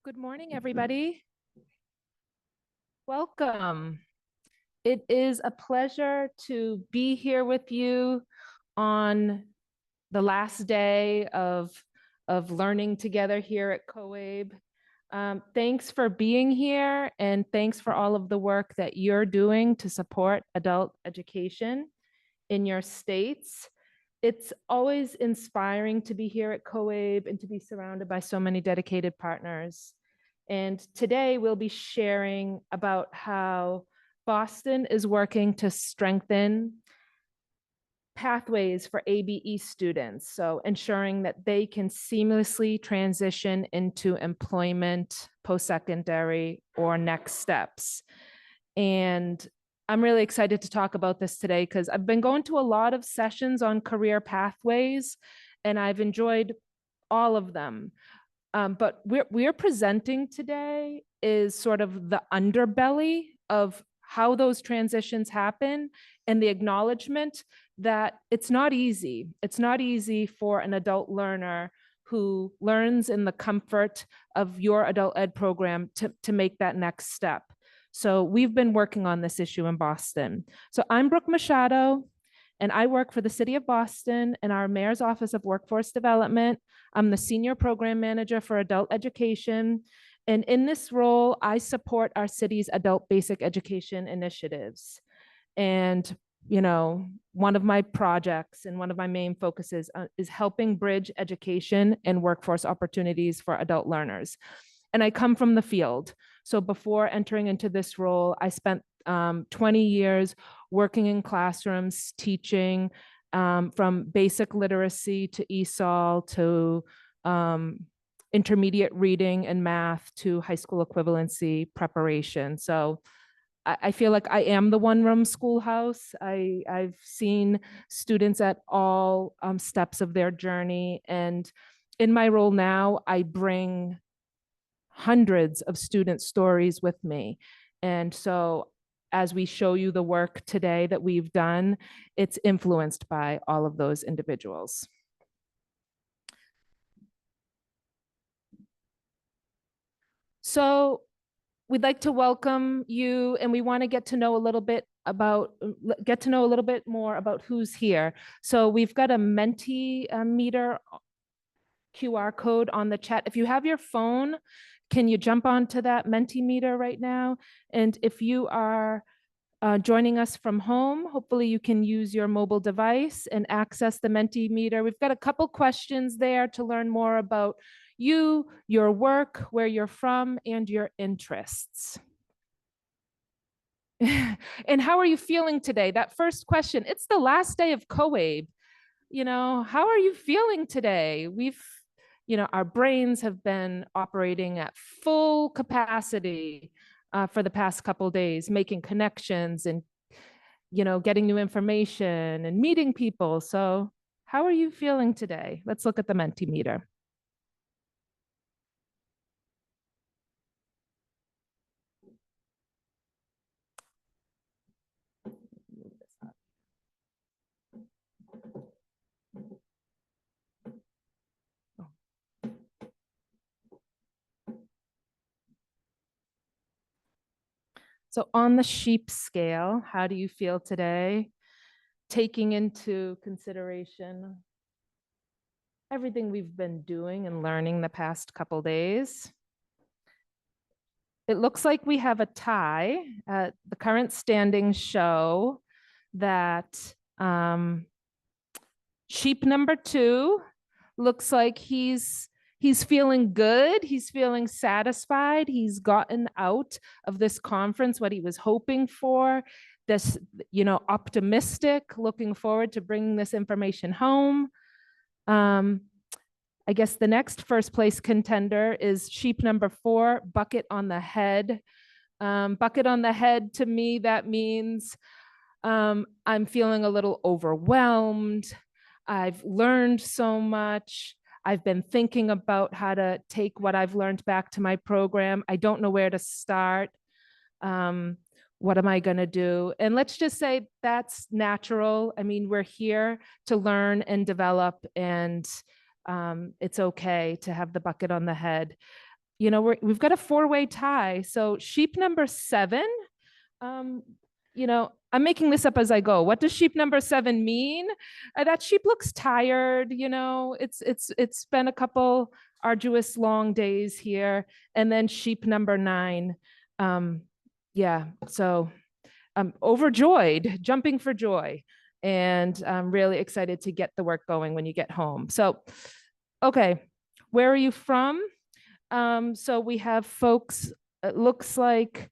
Good morning, everybody. Welcome. It is a pleasure to be here with you on the last day of learning together here at COABE. Thanks for being here, and thanks for all of the work that you're doing to support adult education in your states. It's always inspiring to be here at COABE and to be surrounded by so many dedicated partners. And today we'll be sharing about how Boston is working to strengthen pathways for ABE students, so ensuring that they can seamlessly transition into employment, post-secondary, or next steps. And I'm really excited to talk about this today because I've been going to a lot of sessions on career pathways, and I've enjoyed all of them. But we're presenting today is sort of the underbelly of how those transitions happen and the acknowledgement that it's not easy. It's not easy for an adult learner who learns in the comfort of your adult ed program to make that next step. So we've been working on this issue in Boston. So I'm Brooke Machado, and I work for the City of Boston in our Mayor's Office of Workforce Development. I'm the Senior Program Manager for Adult Education. And in this role, I support our city's adult basic education initiatives. And, you know, one of my projects and one of my main focuses is helping bridge education and workforce opportunities for adult learners. And I come from the field. So before entering into this role, I spent 20 years working in classrooms, teaching from basic literacy to ESOL to intermediate reading and math to high school equivalency preparation. So I feel like I am the one-room schoolhouse. I've seen students at all steps of their journey. And in my role now, I bring hundreds of student stories with me. And so as we show you the work today that we've done, it's influenced by all of those individuals. So we'd like to welcome you, and we want to get to know a little bit more about who's here. So we've got a Mentimeter QR code on the chat. If you have your phone, can you jump onto that Mentimeter right now? And if you are joining us from home, hopefully you can use your mobile device and access the Mentimeter. We've got a couple questions there to learn more about you, your work, where you're from, and your interests. And how are you feeling today? That first question, it's the last day of COABE. You know, how are you feeling today? Our brains have been operating at full capacity for the past couple of days, making connections and, getting new information and meeting people. So how are you feeling today? Let's look at the Mentimeter. So on the sheep scale, how do you feel today? Taking into consideration everything we've been doing and learning the past couple days. It looks like we have a tie. The current standings show that sheep number 2 looks like he's feeling good. He's feeling satisfied. He's gotten out of this conference what he was hoping for. This, optimistic, looking forward to bringing this information home. I guess the next first place contender is sheep number 4, bucket on the head. Bucket on the head, to me, that means I'm feeling a little overwhelmed. I've learned so much. I've been thinking about how to take what I've learned back to my program. I don't know where to start. What am I going to do? And let's just say that's natural. I mean, we're here to learn and develop, and it's okay to have the bucket on the head. you know, we've got a four-way tie. So sheep number 7, you know, I'm making this up as I go. What does sheep number 7 mean? That sheep looks tired, you know, it's been a couple arduous long days here. And then sheep number 9. Yeah, so I'm overjoyed, jumping for joy, and I'm really excited to get the work going when you get home. So, okay, where are you from? So we have folks, it looks like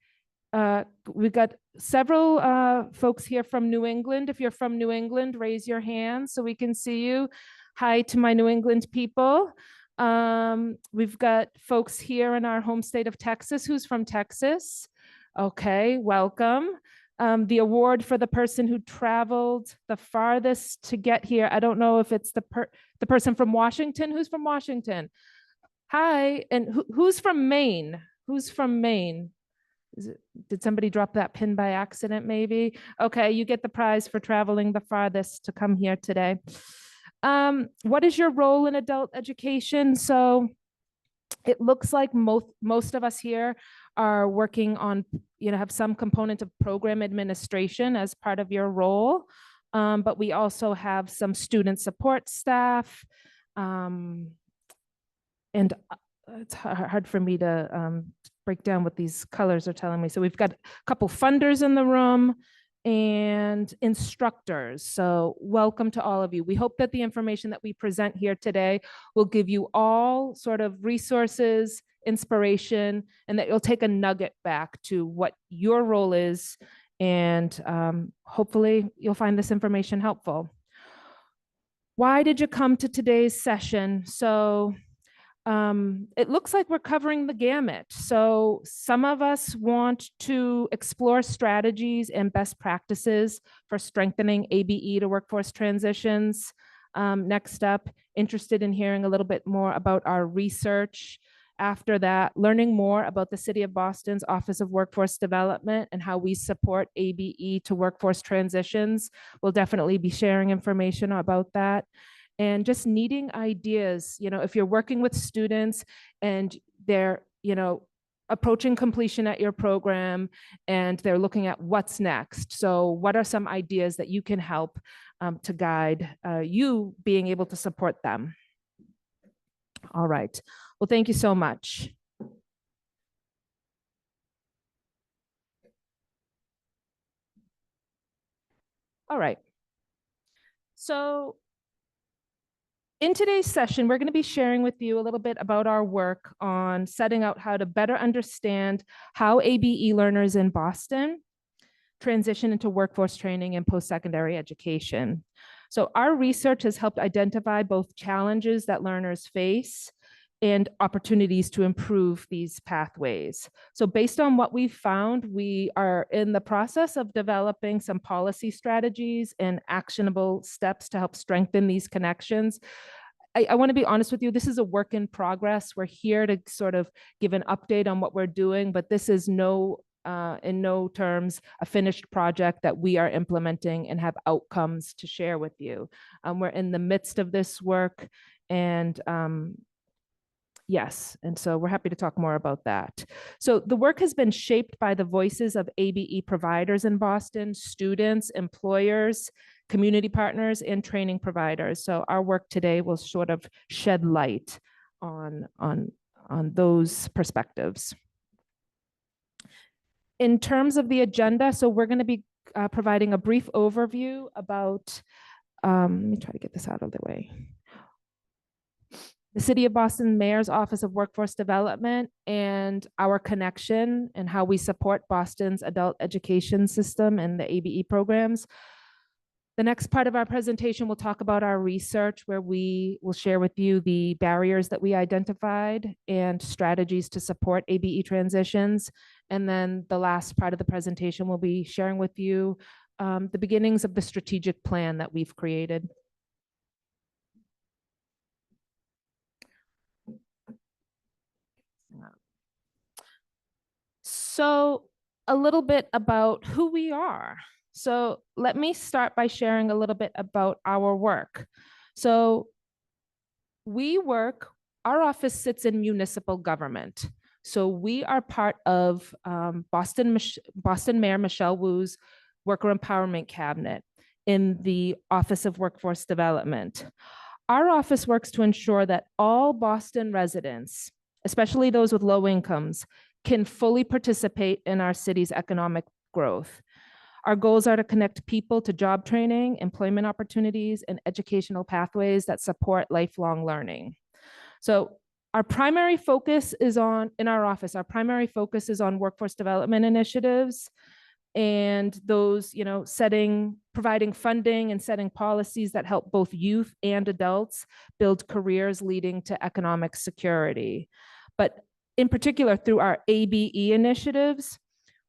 we've got several folks here from New England. If you're from New England, raise your hand so we can see you. Hi to my New England people. We've got folks here in our home state of Texas. Who's from Texas? Okay, welcome. The award for the person who traveled the farthest to get here. I don't know if it's the person from Washington. Who's from Washington? Hi, and who's from Maine? Who's from Maine? Did somebody drop that pin by accident maybe? Okay, you get the prize for traveling the farthest to come here today. What is your role in adult education? So it looks like most of us here are working on, you know, have some component of program administration as part of your role. But we also have some student support staff. And it's hard for me to break down what these colors are telling me. So we've got a couple funders in the room and instructors. So welcome to all of you. We hope that the information that we present here today will give you all sort of resources, inspiration, and that you'll take a nugget back to what your role is. And hopefully you'll find this information helpful. Why did you come to today's session? So it looks like we're covering the gamut. So some of us want to explore strategies and best practices for strengthening ABE to workforce transitions. Next up, interested in hearing a little bit more about our research. After that, learning more about the City of Boston's Office of Workforce Development and how we support ABE to workforce transitions. We'll definitely be sharing information about that. And just needing ideas, you know, if you're working with students and they're, you know, approaching completion at your program and they're looking at what's next. So what are some ideas that you can help to guide you being able to support them? All right. Well, thank you so much. All right. So in today's session, we're going to be sharing with you a little bit about our work on setting out how to better understand how ABE learners in Boston transition into workforce training and post-secondary education. So our research has helped identify both challenges that learners face and opportunities to improve these pathways. So based on what we've found, we are in the process of developing some policy strategies and actionable steps to help strengthen these connections. I want to be honest with you, this is a work in progress. We're here to sort of give an update on what we're doing, but this is in no terms a finished project that we are implementing and have outcomes to share with you. We're in the midst of this work, and yes, and so we're happy to talk more about that. So the work has been shaped by the voices of ABE providers in Boston, students, employers, community partners, and training providers. So our work today will sort of shed light on those perspectives. In terms of the agenda, so we're going to be providing a brief overview about, let me try to get this out of the way. The City of Boston Mayor's Office of Workforce Development and our connection and how we support Boston's adult education system and the ABE programs. The next part of our presentation will talk about our research, where we will share with you the barriers that we identified and strategies to support ABE transitions. And then the last part of the presentation will be sharing with you the beginnings of the strategic plan that we've created. So a little bit about who we are. So let me start by sharing a little bit about our work. So our office sits in municipal government. So we are part of Boston Mayor Michelle Wu's Worker Empowerment Cabinet in the Office of Workforce Development. Our office works to ensure that all Boston residents, especially those with low incomes, can fully participate in our city's economic growth. Our goals are to connect people to job training, employment opportunities, and educational pathways that support lifelong learning. So our primary focus is on, in our office, our primary focus is on workforce development initiatives and those, providing funding and setting policies that help both youth and adults build careers leading to economic security. But in particular, through our ABE initiatives,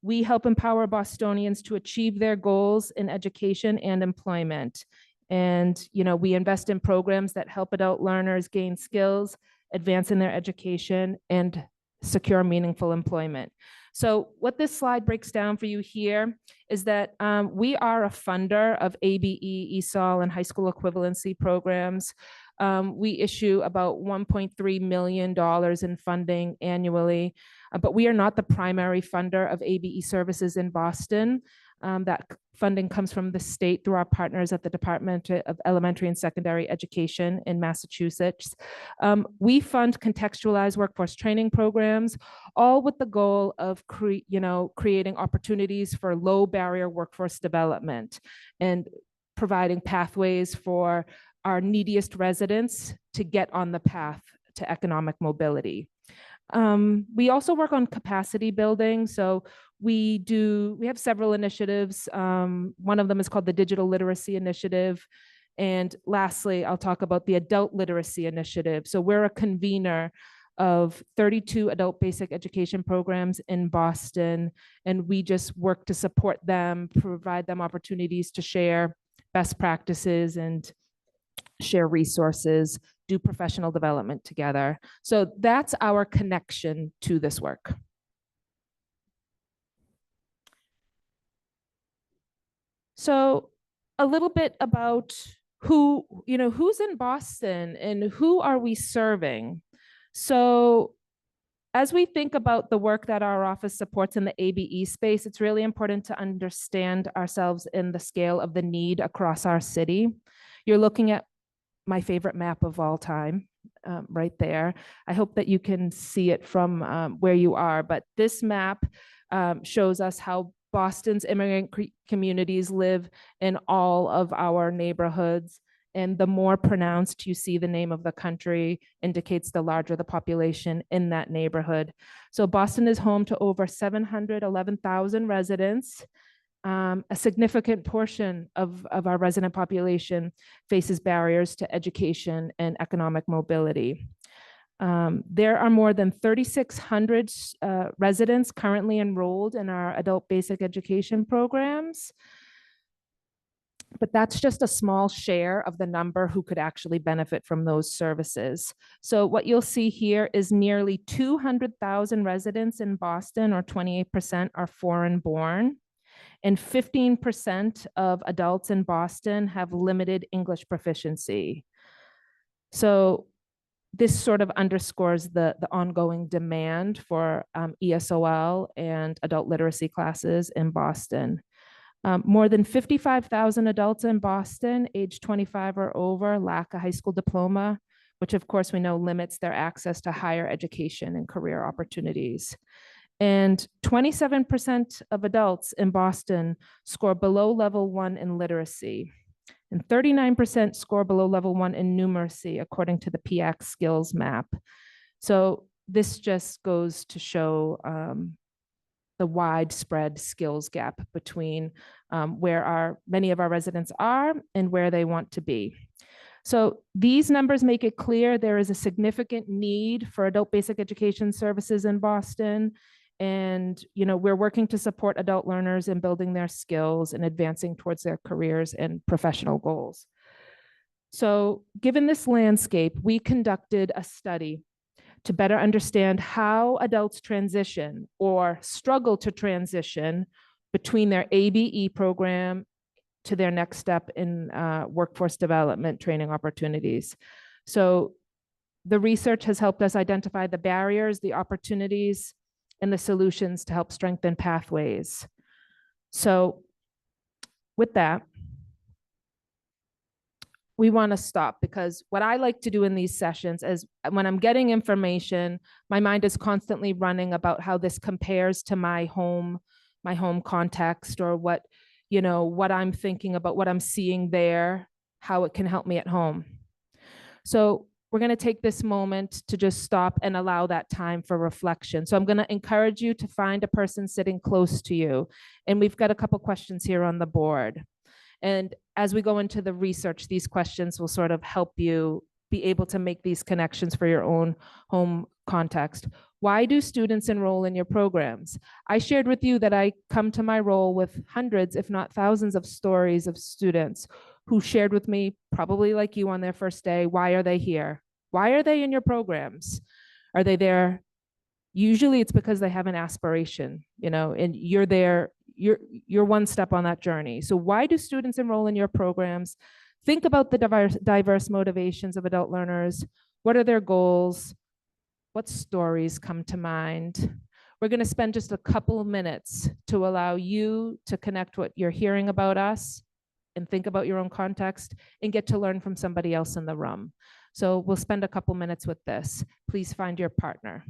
we help empower Bostonians to achieve their goals in education and employment. And, we invest in programs that help adult learners gain skills, advance in their education, and secure meaningful employment. So what this slide breaks down for you here is that we are a funder of ABE, ESOL, and high school equivalency programs. We issue about $1.3 million in funding annually, but we are not the primary funder of ABE services in Boston. That funding comes from the state through our partners at the Department of Elementary and Secondary Education in Massachusetts. We fund contextualized workforce training programs, all with the goal of creating opportunities for low barrier workforce development and providing pathways for our neediest residents to get on the path to economic mobility. We also work on capacity building. So we have several initiatives. One of them is called the Digital Literacy Initiative. And lastly, I'll talk about the Adult Literacy Initiative. So we're a convener of 32 adult basic education programs in Boston, and we just work to support them, provide them opportunities to share best practices and share resources, do professional development together. So that's our connection to this work. So a little bit about who's in Boston and who are we serving? So as we think about the work that our office supports in the ABE space, it's really important to understand ourselves in the scale of the need across our city. You're looking at my favorite map of all time, right there. I hope that you can see it from where you are, but this map shows us how Boston's immigrant communities live in all of our neighborhoods. And the more pronounced you see the name of the country indicates the larger the population in that neighborhood. So Boston is home to over 711,000 residents. A significant portion of our resident population faces barriers to education and economic mobility. There are more than 3,600 residents currently enrolled in our adult basic education programs. But that's just a small share of the number who could actually benefit from those services. So what you'll see here is nearly 200,000 residents in Boston, or 28%, are foreign born. And 15% of adults in Boston have limited English proficiency. So this sort of underscores the ongoing demand for ESOL and adult literacy classes in Boston. More than 55,000 adults in Boston, age 25 or over, lack a high school diploma, which of course we know limits their access to higher education and career opportunities. And 27% of adults in Boston score below level 1 in literacy. And 39% score below level 1 in numeracy, according to the PAC skills map. So this just goes to show the widespread skills gap between where many of our residents are and where they want to be. So these numbers make it clear there is a significant need for adult basic education services in Boston. And we're working to support adult learners in building their skills and advancing towards their careers and professional goals. So given this landscape, we conducted a study to better understand how adults transition or struggle to transition between their ABE program to their next step in workforce development training opportunities. So The research has helped us identify the barriers, the opportunities, and the solutions to help strengthen pathways. So with that, we want to stop, because what I like to do in these sessions is when I'm getting information, my mind is constantly running about how this compares to my home context, or what I'm thinking about, what I'm seeing there, how it can help me at home. So we're going to take this moment to just stop and allow that time for reflection. So I'm going to encourage you to find a person sitting close to you. And we've got a couple questions here on the board. And as we go into the research, these questions will sort of help you be able to make these connections for your own home context. Why do students enroll in your programs? I shared with you that I come to my role with hundreds, if not thousands, of stories of students who shared with me, probably like you on their first day, why are they here? Why are they in your programs? Are they there? Usually it's because they have an aspiration, and you're there, you're one step on that journey. So why do students enroll in your programs? Think about the diverse motivations of adult learners. What are their goals? What stories come to mind? We're going to spend just a couple of minutes to allow you to connect what you're hearing about us and think about your own context and get to learn from somebody else in the room. So we'll spend a couple minutes with this. Please find your partner.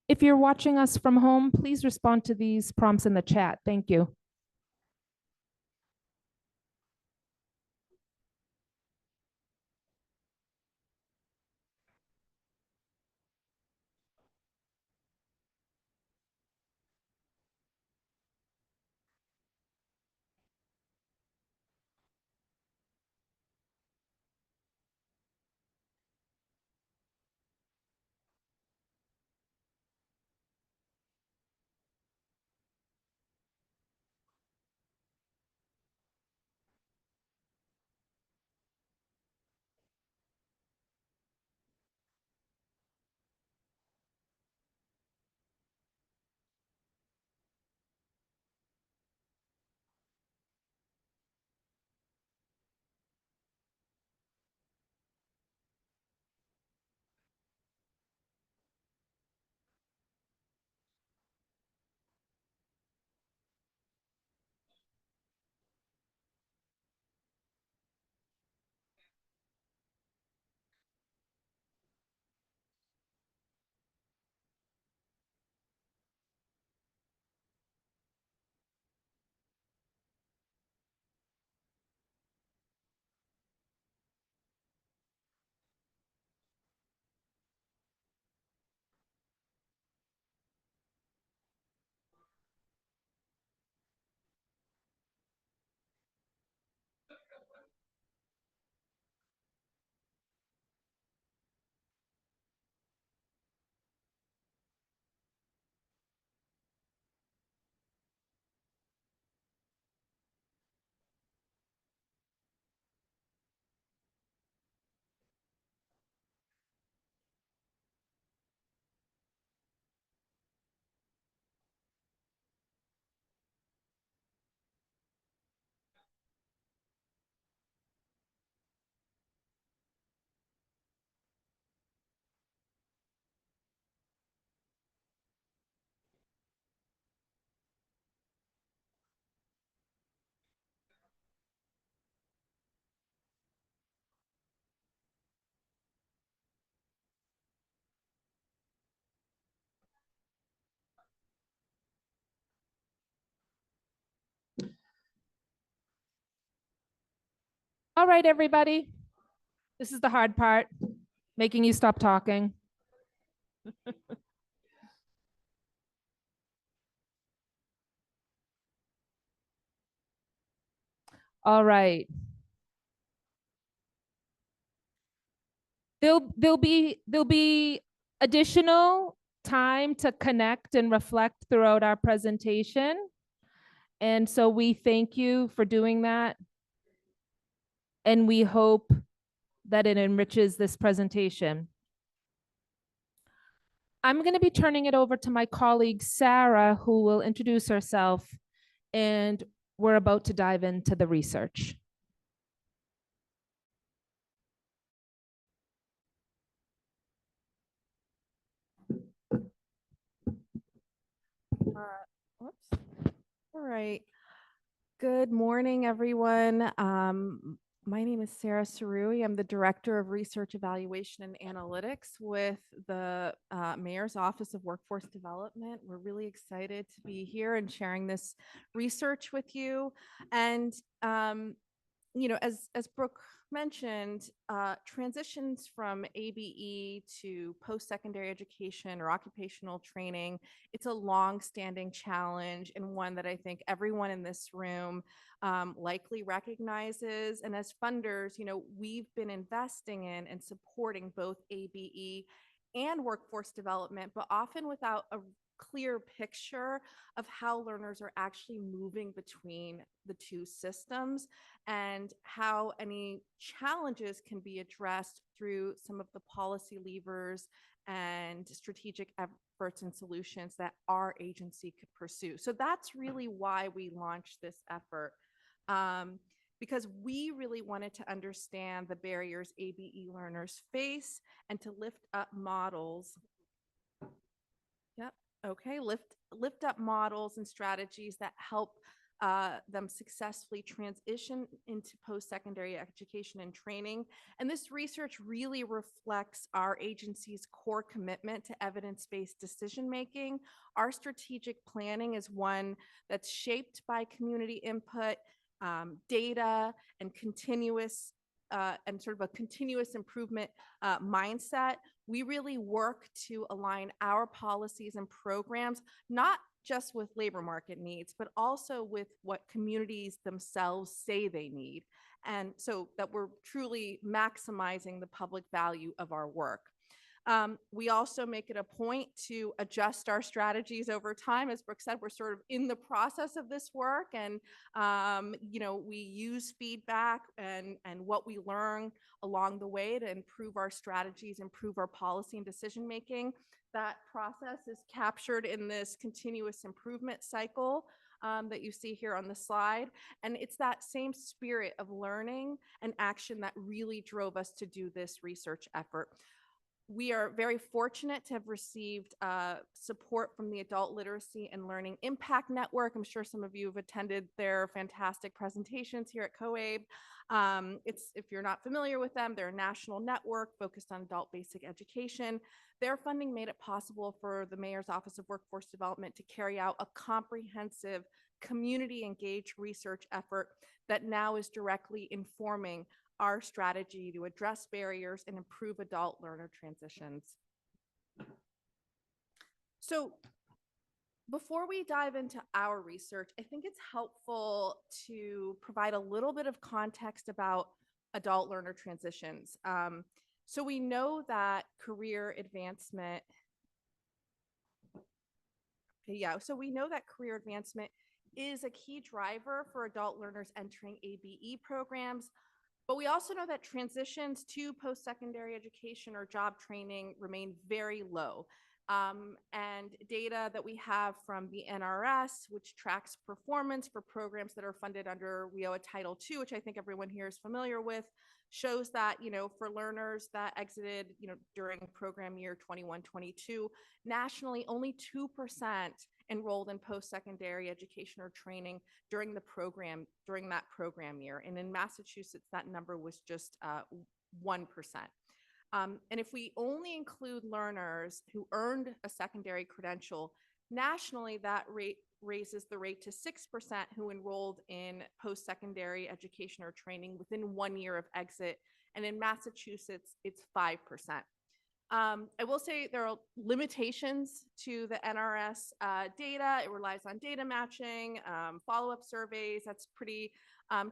If you're watching us from home, please respond to these prompts in the chat. Thank you. All right, everybody. This is the hard part, making you stop talking. All right. There'll be additional time to connect and reflect throughout our presentation. And so we thank you for doing that. And we hope that it enriches this presentation. I'm going to be turning it over to my colleague, Sarah, who will introduce herself, and we're about to dive into the research. Whoops. All right. Good morning, everyone. My name is Sarah Sarui. I'm the Director of Research Evaluation and Analytics with the Mayor's Office of Workforce Development. We're really excited to be here and sharing this research with you. And as Brooke mentioned, transitions from ABE to post-secondary education or occupational training, it's a long-standing challenge and one that I think everyone in this room likely recognizes. And as funders, we've been investing in and supporting both ABE and workforce development, but often without a clear picture of how learners are actually moving between the two systems and how any challenges can be addressed through some of the policy levers and strategic efforts and solutions that our agency could pursue. So that's really why we launched this effort, because we really wanted to understand the barriers ABE learners face and to lift up models. Yep. Okay. Lift up models and strategies that help them successfully transition into post-secondary education and training. And this research really reflects our agency's core commitment to evidence-based decision-making. Our strategic planning is one that's shaped by community input, data, and continuous and sort of a continuous improvement mindset. We really work to align our policies and programs, not just with labor market needs, but also with what communities themselves say they need. And so that we're truly maximizing the public value of our work. We also make it a point to adjust our strategies over time. As Brooke said, we're sort of in the process of this work, and we use feedback and what we learn along the way to improve our strategies, improve our policy and decision making. That process is captured in this continuous improvement cycle that you see here on the slide. And it's that same spirit of learning and action that really drove us to do this research effort. We are very fortunate to have received support from the Adult Literacy and Learning Impact Network. I'm sure some of you have attended their fantastic presentations here at COABE. If you're not familiar with them, they're a national network focused on adult basic education. Their funding made it possible for the Mayor's Office of Workforce Development to carry out a comprehensive community engaged research effort that now is directly informing our strategy to address barriers and improve adult learner transitions. So before we dive into our research, I think it's helpful to provide a little bit of context about adult learner transitions. So we know that career advancement, is a key driver for adult learners entering ABE programs. But we also know that transitions to post-secondary education or job training remain very low. And data that we have from the NRS, which tracks performance for programs that are funded under WIOA Title II, which I think everyone here is familiar with, shows that, for learners that exited, during program year 21-22, nationally, only 2% enrolled in post-secondary education or training during that program year. And in Massachusetts, that number was just 1%. And if we only include learners who earned a secondary credential, nationally, that rate raises the rate to 6% who enrolled in post-secondary education or training within 1 year of exit. And in Massachusetts, it's 5%. I will say there are limitations to the NRS data. It relies on data matching, follow-up surveys. That's pretty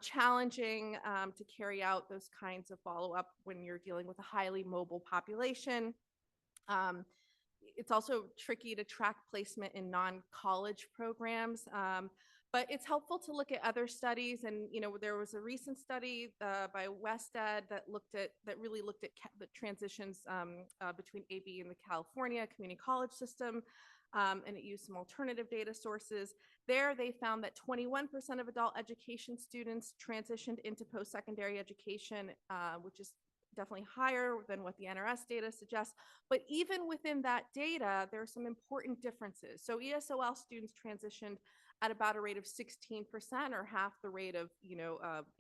challenging to carry out those kinds of follow-up when you're dealing with a highly mobile population. it's also tricky to track placement in non-college programs. But it's helpful to look at other studies. And, there was a recent study by WestEd that really looked at the transitions between ABE and the California community college system. And it used some alternative data sources. There, they found that 21% of adult education students transitioned into post-secondary education, which is definitely higher than what the NRS data suggests. But even within that data, there are some important differences. So ESOL students transitioned at about a rate of 16%, or half the rate of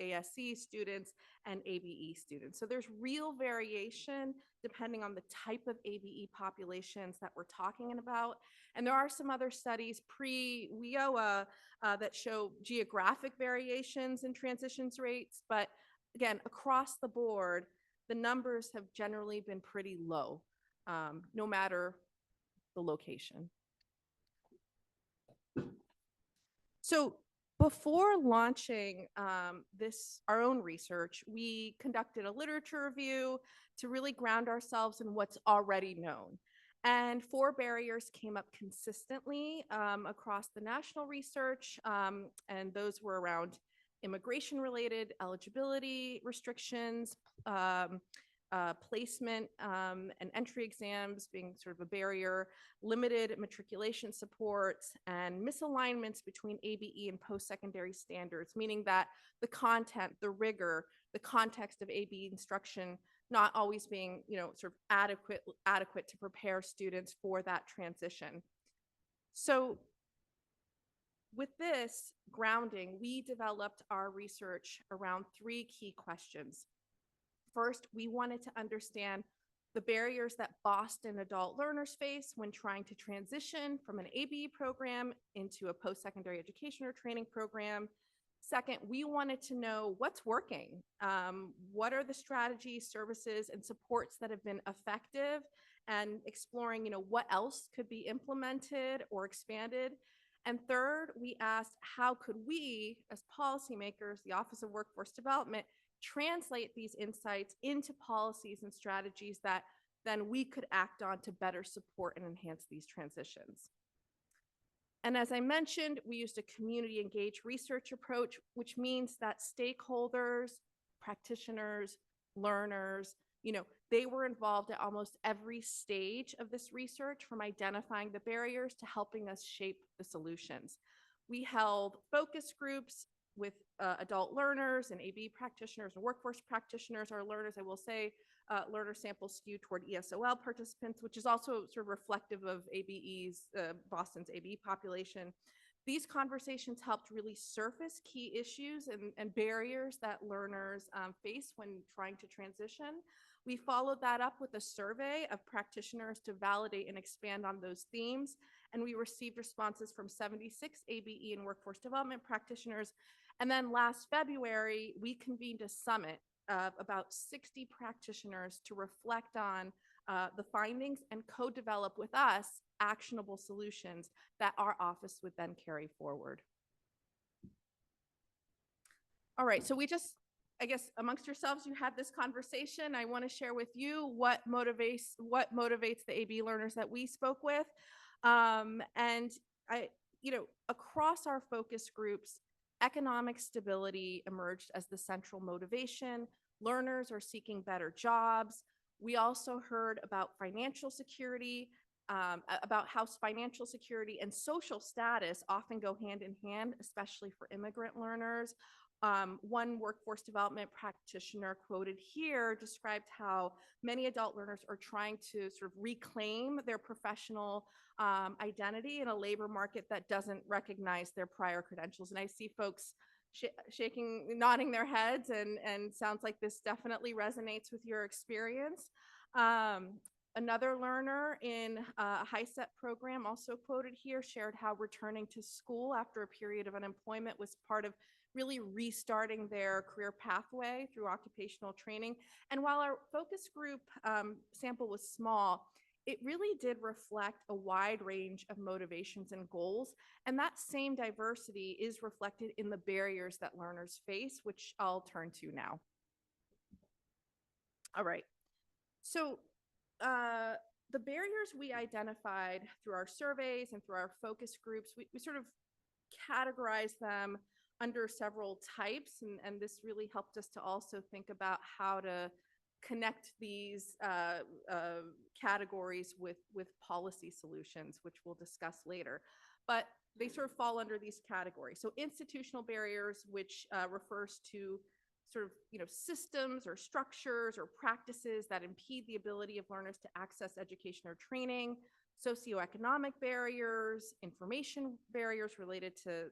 ASC students and ABE students. So there's real variation depending on the type of ABE populations that we're talking about. And there are some other studies pre-WIOA that show geographic variations in transitions rates. But again, across the board, the numbers have generally been pretty low, no matter the location. So before launching our own research, we conducted a literature review to really ground ourselves in what's already known. And 4 barriers came up consistently across the national research, and those were around immigration-related eligibility restrictions, placement and entry exams being sort of a barrier, limited matriculation supports, and misalignments between ABE and post-secondary standards, meaning that the content, the rigor, the context of ABE instruction not always being, sort of adequate to prepare students for that transition. So with this grounding, we developed our research around 3 key questions. First, we wanted to understand the barriers that Boston adult learners face when trying to transition from an ABE program into a post-secondary education or training program. Second, we wanted to know what's working. What are the strategies, services, and supports that have been effective, and exploring, what else could be implemented or expanded. And third, we asked, how could we, as policymakers, the Office of Workforce Development, translate these insights into policies and strategies that then we could act on to better support and enhance these transitions. And as I mentioned, we used a community engaged research approach, which means that stakeholders, practitioners, learners, they were involved at almost every stage of this research, from identifying the barriers to helping us shape the solutions. We held focus groups with adult learners and ABE practitioners and workforce practitioners. Our learners, I will say, learner samples skewed toward ESOL participants, which is also sort of reflective of ABE's, Boston's ABE population. These conversations helped really surface key issues and barriers that learners face when trying to transition. We followed that up with a survey of practitioners to validate and expand on those themes. And we received responses from 76 ABE and workforce development practitioners. And then last February, we convened a summit of about 60 practitioners to reflect on the findings and co-develop with us actionable solutions that our office would then carry forward. All right, so I guess amongst yourselves, you had this conversation. I want to share with you what motivates the ABE learners that we spoke with. And across our focus groups, economic stability emerged as the central motivation. Learners are seeking better jobs. We also heard about financial security, about how financial security and social status often go hand in hand, especially for immigrant learners. One workforce development practitioner quoted here described how many adult learners are trying to sort of reclaim their professional identity in a labor market that doesn't recognize their prior credentials. And I see folks nodding their heads, and sounds like this definitely resonates with your experience. Another learner in a HiSET program, also quoted here, shared how returning to school after a period of unemployment was part of really restarting their career pathway through occupational training. And while our focus group sample was small, it really did reflect a wide range of motivations and goals. And that same diversity is reflected in the barriers that learners face, which I'll turn to now. All right. So The barriers we identified through our surveys and through our focus groups, we sort of categorize them under several types, and this really helped us to also think about how to connect these categories with policy solutions, which we'll discuss later. But they sort of fall under these categories. So institutional barriers, which refers to sort of systems or structures or practices that impede the ability of learners to access education or training. Socioeconomic barriers, information barriers related to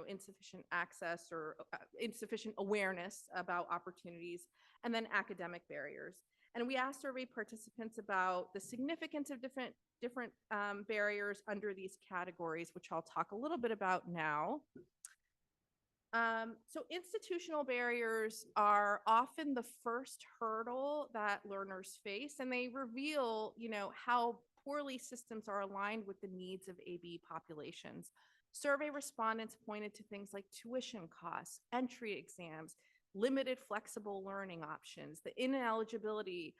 insufficient access or insufficient awareness about opportunities, and then academic barriers. And we asked survey participants about the significance of different barriers under these categories, which I'll talk a little bit about now. So institutional barriers are often the first hurdle that learners face, and they reveal, how poorly systems are aligned with the needs of ABE populations. Survey respondents pointed to things like tuition costs, entry exams, limited flexible learning options, the ineligibility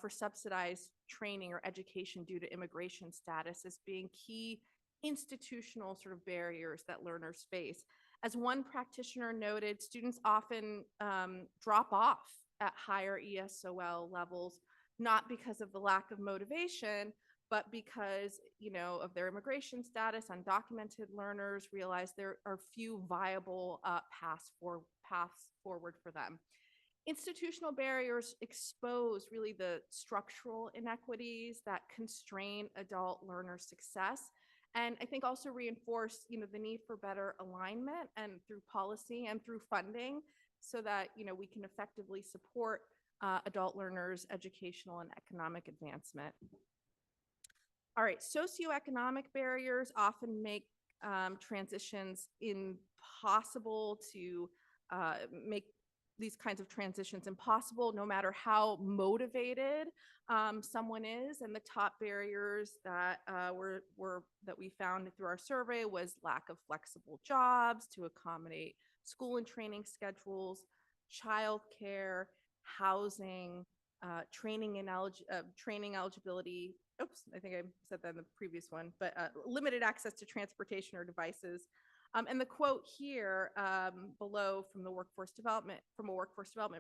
for subsidized training or education due to immigration status as being key institutional sort of barriers that learners face. As one practitioner noted, students often drop off at higher ESOL levels, not because of the lack of motivation, but because of their immigration status. Undocumented learners realize there are few viable paths forward for them. Institutional barriers expose really the structural inequities that constrain adult learner success, and I think also reinforce the need for better alignment and through policy and through funding, so that we can effectively support adult learners' educational and economic advancement. All right, socioeconomic barriers often make transitions impossible to make these kinds of transitions impossible, no matter how motivated someone is. And the top barriers that that we found through our survey was lack of flexible jobs to accommodate school and training schedules, childcare, housing, training eligibility. Oops, I think I said that in the previous one, but limited access to transportation or devices. And the quote here below from a workforce development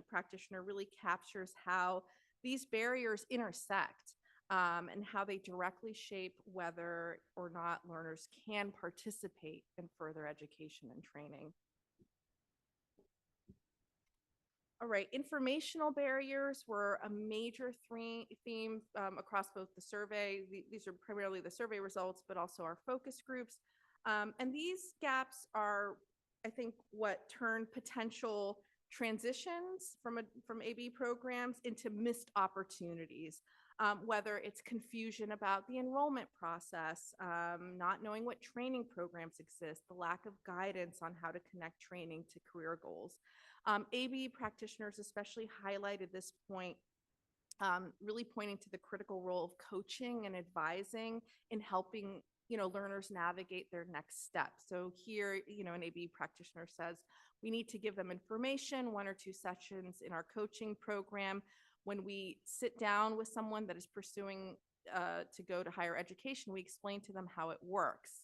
practitioner really captures how these barriers intersect and how they directly shape whether or not learners can participate in further education and training. All right, informational barriers were a major theme across both the survey. These are primarily the survey results, but also our focus groups. And these gaps are, I think, what turn potential transitions from ABE programs into missed opportunities, whether it's confusion about the enrollment process, not knowing what training programs exist, the lack of guidance on how to connect training to career goals. ABE practitioners especially highlighted this point, really pointing to the critical role of coaching and advising in helping learners navigate their next step. So here, an ABE practitioner says, we need to give them information, 1 or 2 sessions in our coaching program. When we sit down with someone that is pursuing to go to higher education, we explain to them how it works.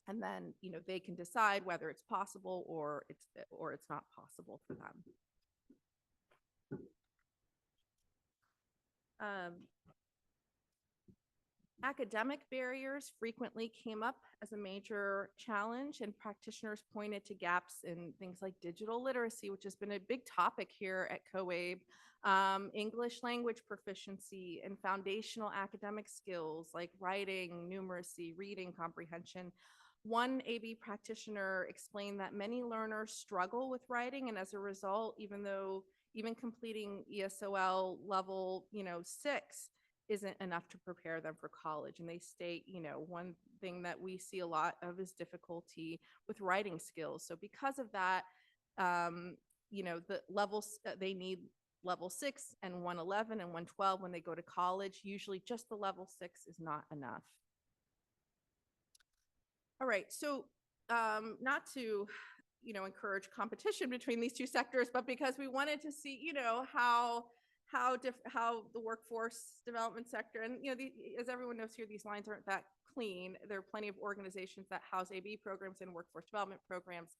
And then, they can decide whether it's possible or it's not possible for them. Academic barriers frequently came up as a major challenge, and practitioners pointed to gaps in things like digital literacy, which has been a big topic here at COABE, English language proficiency, and foundational academic skills like writing, numeracy, reading comprehension. One ABE practitioner explained that many learners struggle with writing, and as a result, even completing ESOL level 6 isn't enough to prepare them for college. And they state, one thing that we see a lot of is difficulty with writing skills. So because of that, the levels they need level 6 and 111 and 112 when they go to college. Usually just the level 6 is not enough. All right, so not to encourage competition between these two sectors, but because we wanted to see how how the workforce development sector, and as everyone knows here, these lines aren't that clean. There are plenty of organizations that house ABE programs and workforce development programs,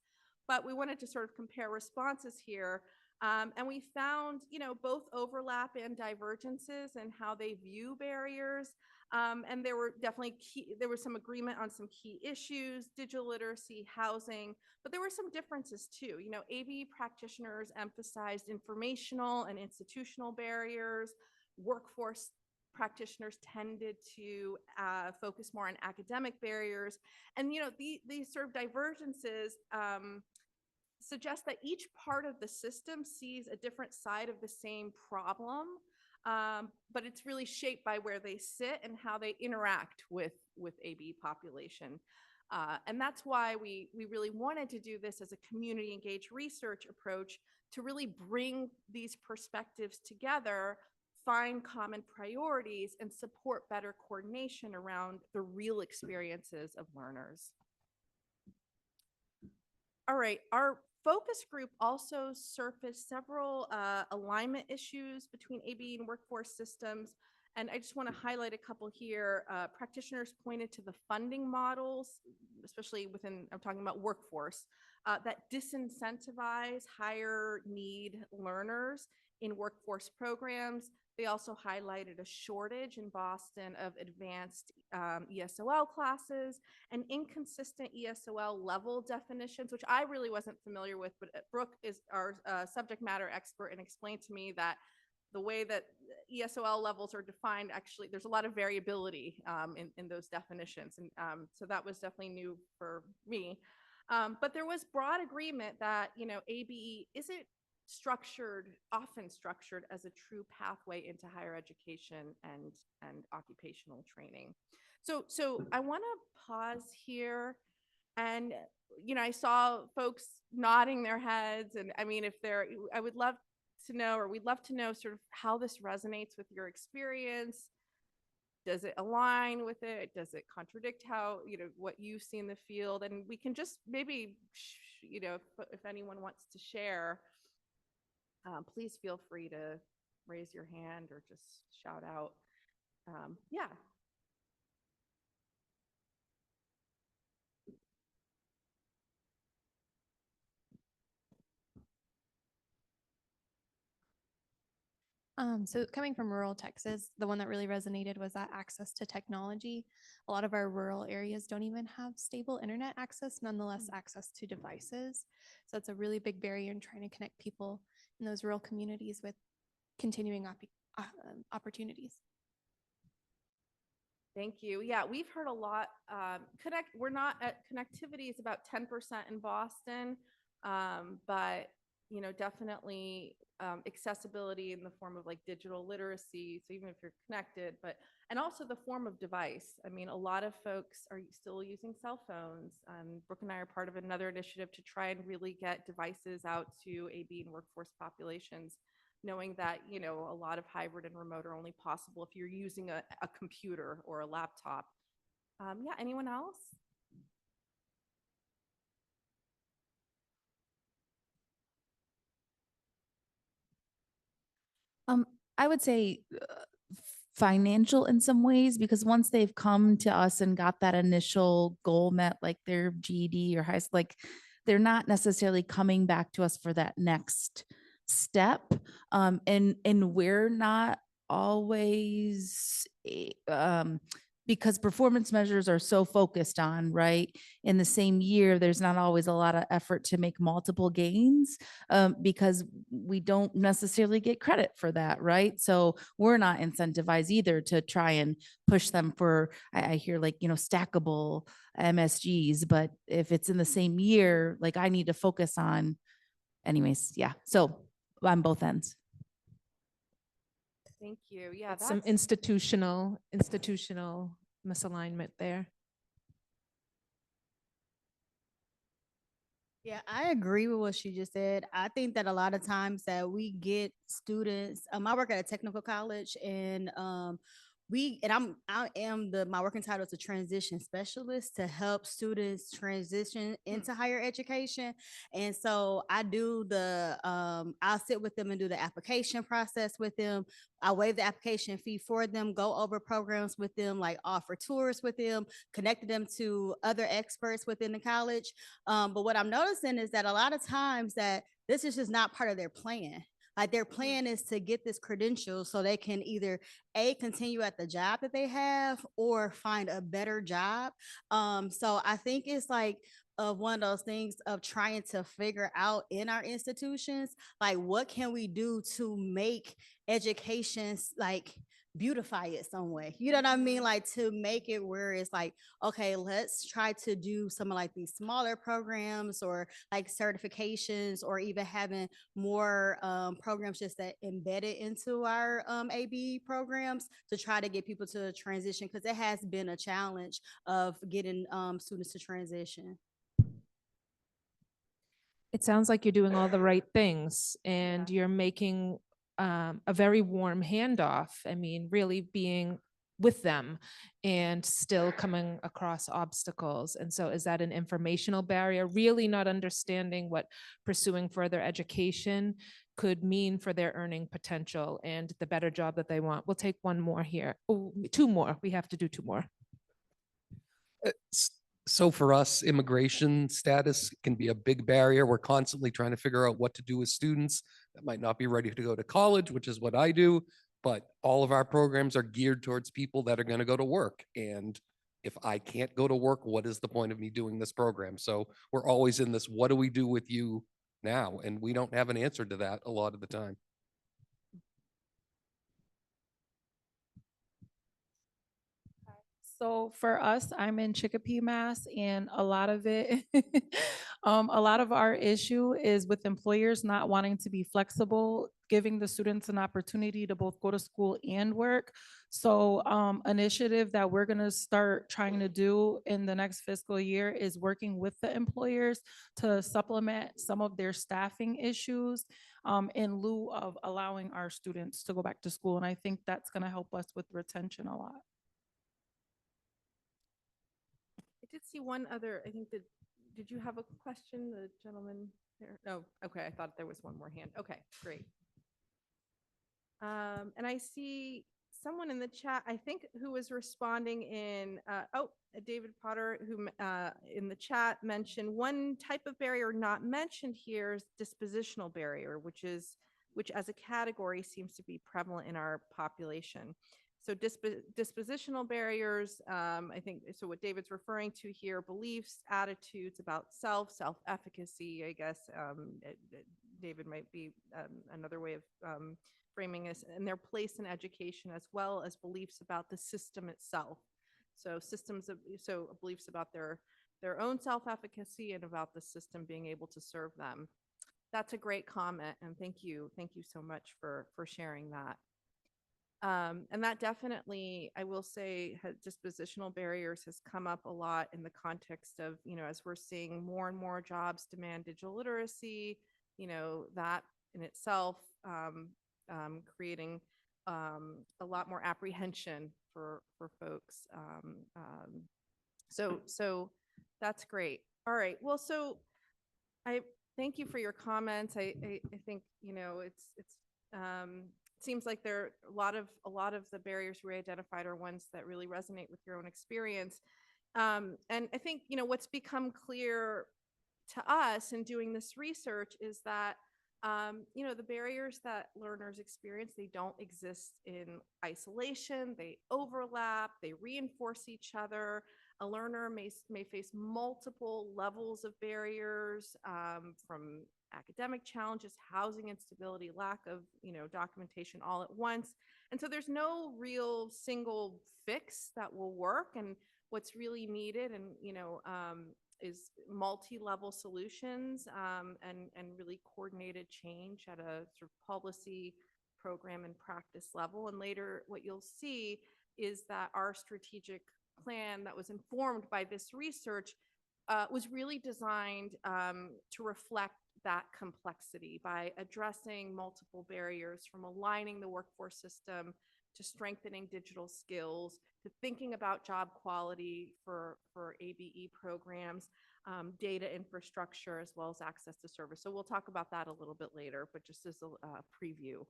but we wanted to sort of compare responses here. And we found, both overlap and divergences in how they view barriers. And there were definitely there was some agreement on some key issues: digital literacy, housing, but there were some differences too. ABE practitioners emphasized informational and institutional barriers. Workforce practitioners tended to focus more on academic barriers. And, these sort of divergences suggest that each part of the system sees a different side of the same problem, but it's really shaped by where they sit and how they interact with ABE population. And that's why we really wanted to do this as a community engaged research approach, to really bring these perspectives together, find common priorities, and support better coordination around the real experiences of learners. All right, our focus group also surfaced several alignment issues between ABE and workforce systems. And I just want to highlight a couple here. Practitioners pointed to the funding models, especially I'm talking about workforce, that disincentivize higher need learners in workforce programs. They also highlighted a shortage in Boston of advanced ESOL classes and inconsistent ESOL level definitions, which I really wasn't familiar with, but Brooke is our subject matter expert and explained to me that the way that ESOL levels are defined, actually, there's a lot of variability in those definitions. And so that was definitely new for me. But there was broad agreement that, ABE isn't often structured as a true pathway into higher education and occupational training. So I want to pause here, and I saw folks nodding their heads, and I mean, I would love to know, or we'd love to know, sort of how this resonates with your experience. Does it align with it? Does it contradict what you see in the field? And we can just maybe, if anyone wants to share, please feel free to raise your hand or just shout out. Yeah. So coming from rural Texas, the one that really resonated was that access to technology. A lot of our rural areas don't even have stable internet access, nonetheless access to devices. So it's a really big barrier in trying to connect people in those rural communities with continuing opportunities. Thank you. Yeah, we've heard a lot. We're not at connectivity is about 10% in Boston, but definitely accessibility in the form of like digital literacy. So even if you're connected, and also the form of device. I mean, a lot of folks are still using cell phones. Brooke and I are part of another initiative to try and really get devices out to ABE and workforce populations, knowing that, a lot of hybrid and remote are only possible if you're using a computer or a laptop. Yeah, anyone else? I would say financial in some ways, because once they've come to us and got that initial goal met, like their GED or high school, like they're not necessarily coming back to us for that next step. And we're not always because performance measures are so focused on, right? In the same year, there's not always a lot of effort to make multiple gains because we don't necessarily get credit for that, right? So we're not incentivized either to try and push them for, I hear like, stackable MSGs, but if it's in the same year, like I need to focus on, anyways, yeah. So on both ends. Thank you. Yeah, That's some institutional misalignment there. Yeah, I agree with what she just said. I think that a lot of times that we get students, I work at a technical college, and I am my working title is a transition specialist to help students transition into higher education. And so I do I'll sit with them and do the application process with them. I waive the application fee for them, go over programs with them, like offer tours with them, connected them to other experts within the college. But what I'm noticing is that a lot of times that this is just not part of their plan. Like their plan is to get this credential so they can either continue at the job that they have or find a better job. So I think it's like one of those things of trying to figure out in our institutions, like what can we do to make education like beautify it some way. You know what I mean? Like to make it where it's like, okay, let's try to do some of like these smaller programs or like certifications or even having more programs just that embedded into our ABE programs to try to get people to transition, because it has been a challenge of getting students to transition. It sounds like you're doing all the right things and you're making a very warm handoff. I mean, really being with them and still coming across obstacles. And so is that an informational barrier? Really not understanding what pursuing further education could mean for their earning potential and the better job that they want. We'll take one more here. Oh, two more. We have to do two more. So for us, immigration status can be a big barrier. We're constantly trying to figure out what to do with students that might not be ready to go to college, which is what I do. But all of our programs are geared towards people that are going to go to work. And if I can't go to work, what is the point of me doing this program? So we're always in this, what do we do with you now? And we don't have an answer to that a lot of the time. So for us, I'm in Chicopee, Mass, and a lot of it, a lot of our issue is with employers not wanting to be flexible, giving the students an opportunity to both go to school and work. So initiative that we're gonna start trying to do in the next fiscal year is working with the employers to supplement some of their staffing issues in lieu of allowing our students to go back to school. And I think that's gonna help us with retention a lot. I did see one other, I think that, did you have a question, the gentleman there? No, okay, I thought there was one more hand. Okay, great. And I see someone in the chat, I think, who was responding in, David Potter, who in the chat mentioned one type of barrier not mentioned here is dispositional barrier, which as a category seems to be prevalent in our population. So dispositional barriers, I think, so what David's referring to here, beliefs, attitudes about self-efficacy, I guess, David might be another way of framing this, and their place in education, as well as beliefs about the system itself. So beliefs about their own self-efficacy and about the system being able to serve them. That's a great comment, and thank you so much for sharing that. And that definitely, I will say, dispositional barriers has come up a lot in the context of, as we're seeing more and more jobs demand digital literacy, that in itself creating a lot more apprehension for folks. So that's great. All right. Well, so I thank you for your comments. I think, it's seems like there are a lot of the barriers we identified are ones that really resonate with your own experience. And I think, what's become clear to us in doing this research is that, the barriers that learners experience, they don't exist in isolation, they overlap, they reinforce each other. A learner may face multiple levels of barriers, from academic challenges, housing instability, lack of, documentation all at once. And so there's no real single fix that will work. And what's really needed and, is multi-level solutions, and really coordinated change at a sort of policy, program, and practice level. And later what you'll see is that our strategic plan that was informed by this research was really designed to reflect that complexity by addressing multiple barriers, from aligning the workforce system to strengthening digital skills, to thinking about job quality for ABE programs, data infrastructure, as well as access to service. So we'll talk about that a little bit later, but just as a preview.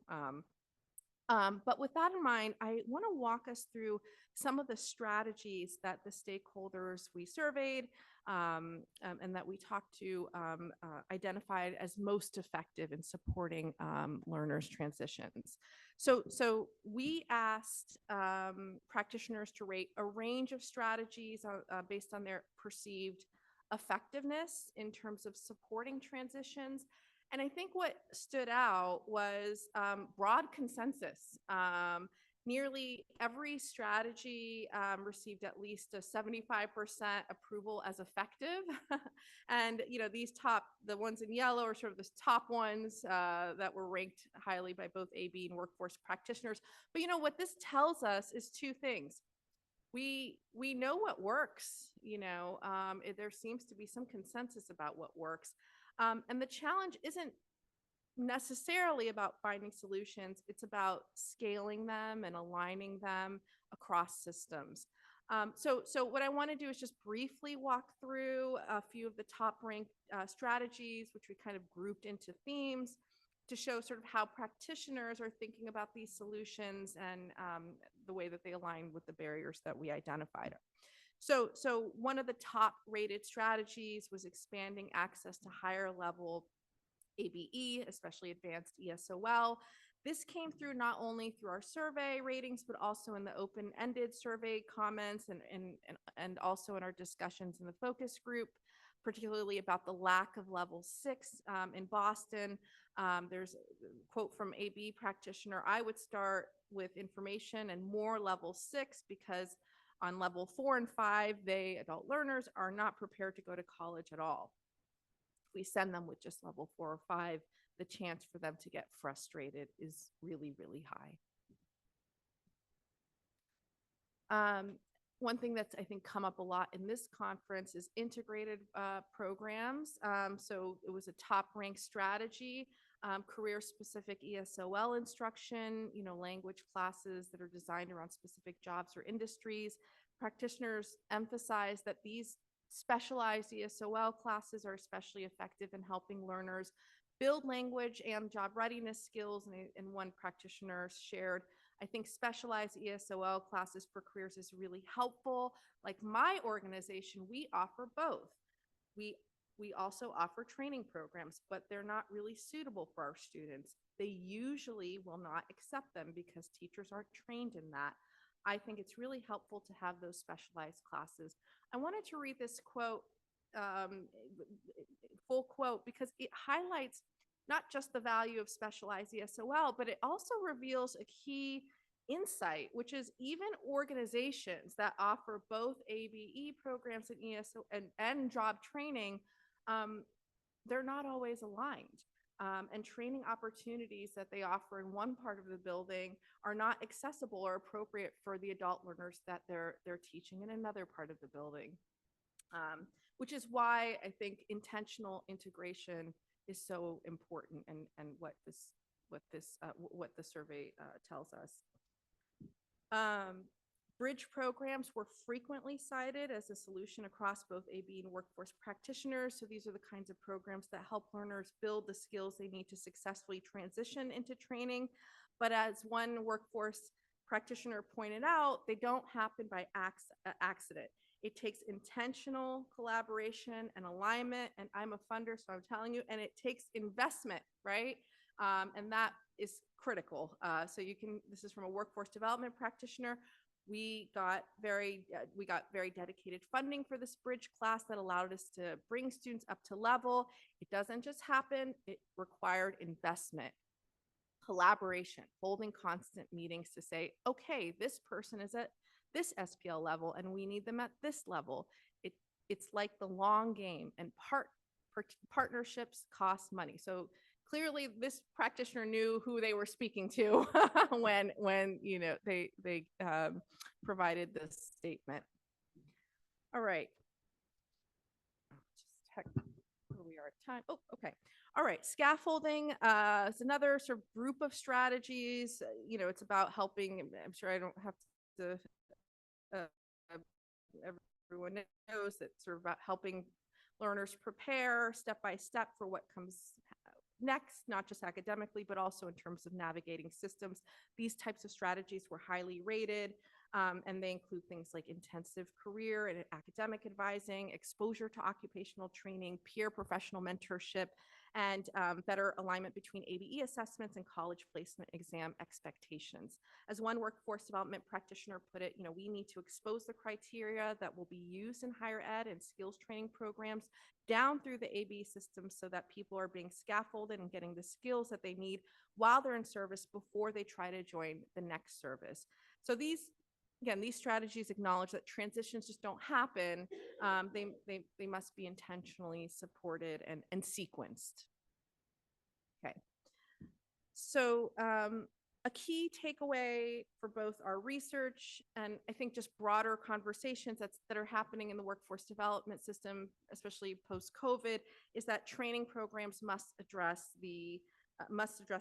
But with that in mind, I want to walk us through some of the strategies that the stakeholders we surveyed and that we talked to identified as most effective in supporting learners' transitions. So we asked practitioners to rate a range of strategies based on their perceived effectiveness in terms of supporting transitions. And I think what stood out was broad consensus. Nearly every strategy received at least a 75% approval as effective. And, these the ones in yellow are sort of the top ones that were ranked highly by both ABE and workforce practitioners. But, what this tells us is two things. We know what works, there seems to be some consensus about what works. And the challenge isn't necessarily about finding solutions. It's about scaling them and aligning them across systems. So what I want to do is just briefly walk through a few of the top ranked strategies, which we kind of grouped into themes to show sort of how practitioners are thinking about these solutions and the way that they align with the barriers that we identified. So one of the top rated strategies was expanding access to higher level ABE, especially advanced ESOL. This came through not only through our survey ratings, but also in the open-ended survey comments and also in our discussions in the focus group, particularly about the lack of level 6 in Boston. There's a quote from ABE practitioner: "I would start with information and more level 6 because on level 4 and 5, adult learners, are not prepared to go to college at all. If we send them with just level 4 or 5, the chance for them to get frustrated is really, really high." One thing that's, I think, come up a lot in this conference is integrated programs. So it was a top-ranked strategy, career-specific ESOL instruction, language classes that are designed around specific jobs or industries. Practitioners emphasize that these specialized ESOL classes are especially effective in helping learners build language and job readiness skills. And one practitioner shared, "I think specialized ESOL classes for careers is really helpful. Like my organization, we offer both. We also offer training programs, but they're not really suitable for our students. They usually will not accept them because teachers aren't trained in that. I think it's really helpful to have those specialized classes." I wanted to read this quote, full quote, because it highlights not just the value of specialized ESOL, but it also reveals a key insight, which is even organizations that offer both ABE programs and ESO and job training, they're not always aligned. And training opportunities that they offer in one part of the building are not accessible or appropriate for the adult learners that they're teaching in another part of the building. Which is why I think intentional integration is so important, and what the survey tells us. Bridge programs were frequently cited as a solution across both ABE and workforce practitioners. So these are the kinds of programs that help learners build the skills they need to successfully transition into training. But as one workforce practitioner pointed out, they don't happen by accident. It takes intentional collaboration and alignment, and I'm a funder, so I'm telling you, and it takes investment, right? And that is critical. This is from a workforce development practitioner. We got very dedicated funding for this bridge class that allowed us to bring students up to level. It doesn't just happen, it required investment, collaboration, holding constant meetings to say, okay, this person is at this SPL level and we need them at this level. It's like the long game, and partnerships cost money. So clearly this practitioner knew who they were speaking to when they provided this statement. All right. Just check where we are at time? Oh, okay. All right. Scaffolding is another sort of group of strategies. It's about helping. I'm sure I don't have to. Uh, Everyone knows that sort of about helping learners prepare step by step for what comes next, not just academically, but also in terms of navigating systems. These types of strategies were highly rated, and they include things like intensive career and academic advising, exposure to occupational training, peer professional mentorship, and better alignment between ABE assessments and college placement exam expectations. As one workforce development practitioner put it, we need to expose the criteria that will be used in higher ed and skills training programs down through the ABE system so that people are being scaffolded and getting the skills that they need while they're in service before they try to join the next service. So these strategies acknowledge that transitions just don't happen. They must be intentionally supported and sequenced. Okay. So a key takeaway for both our research and I think just broader conversations that are happening in the workforce development system, especially post-COVID, is that training programs must address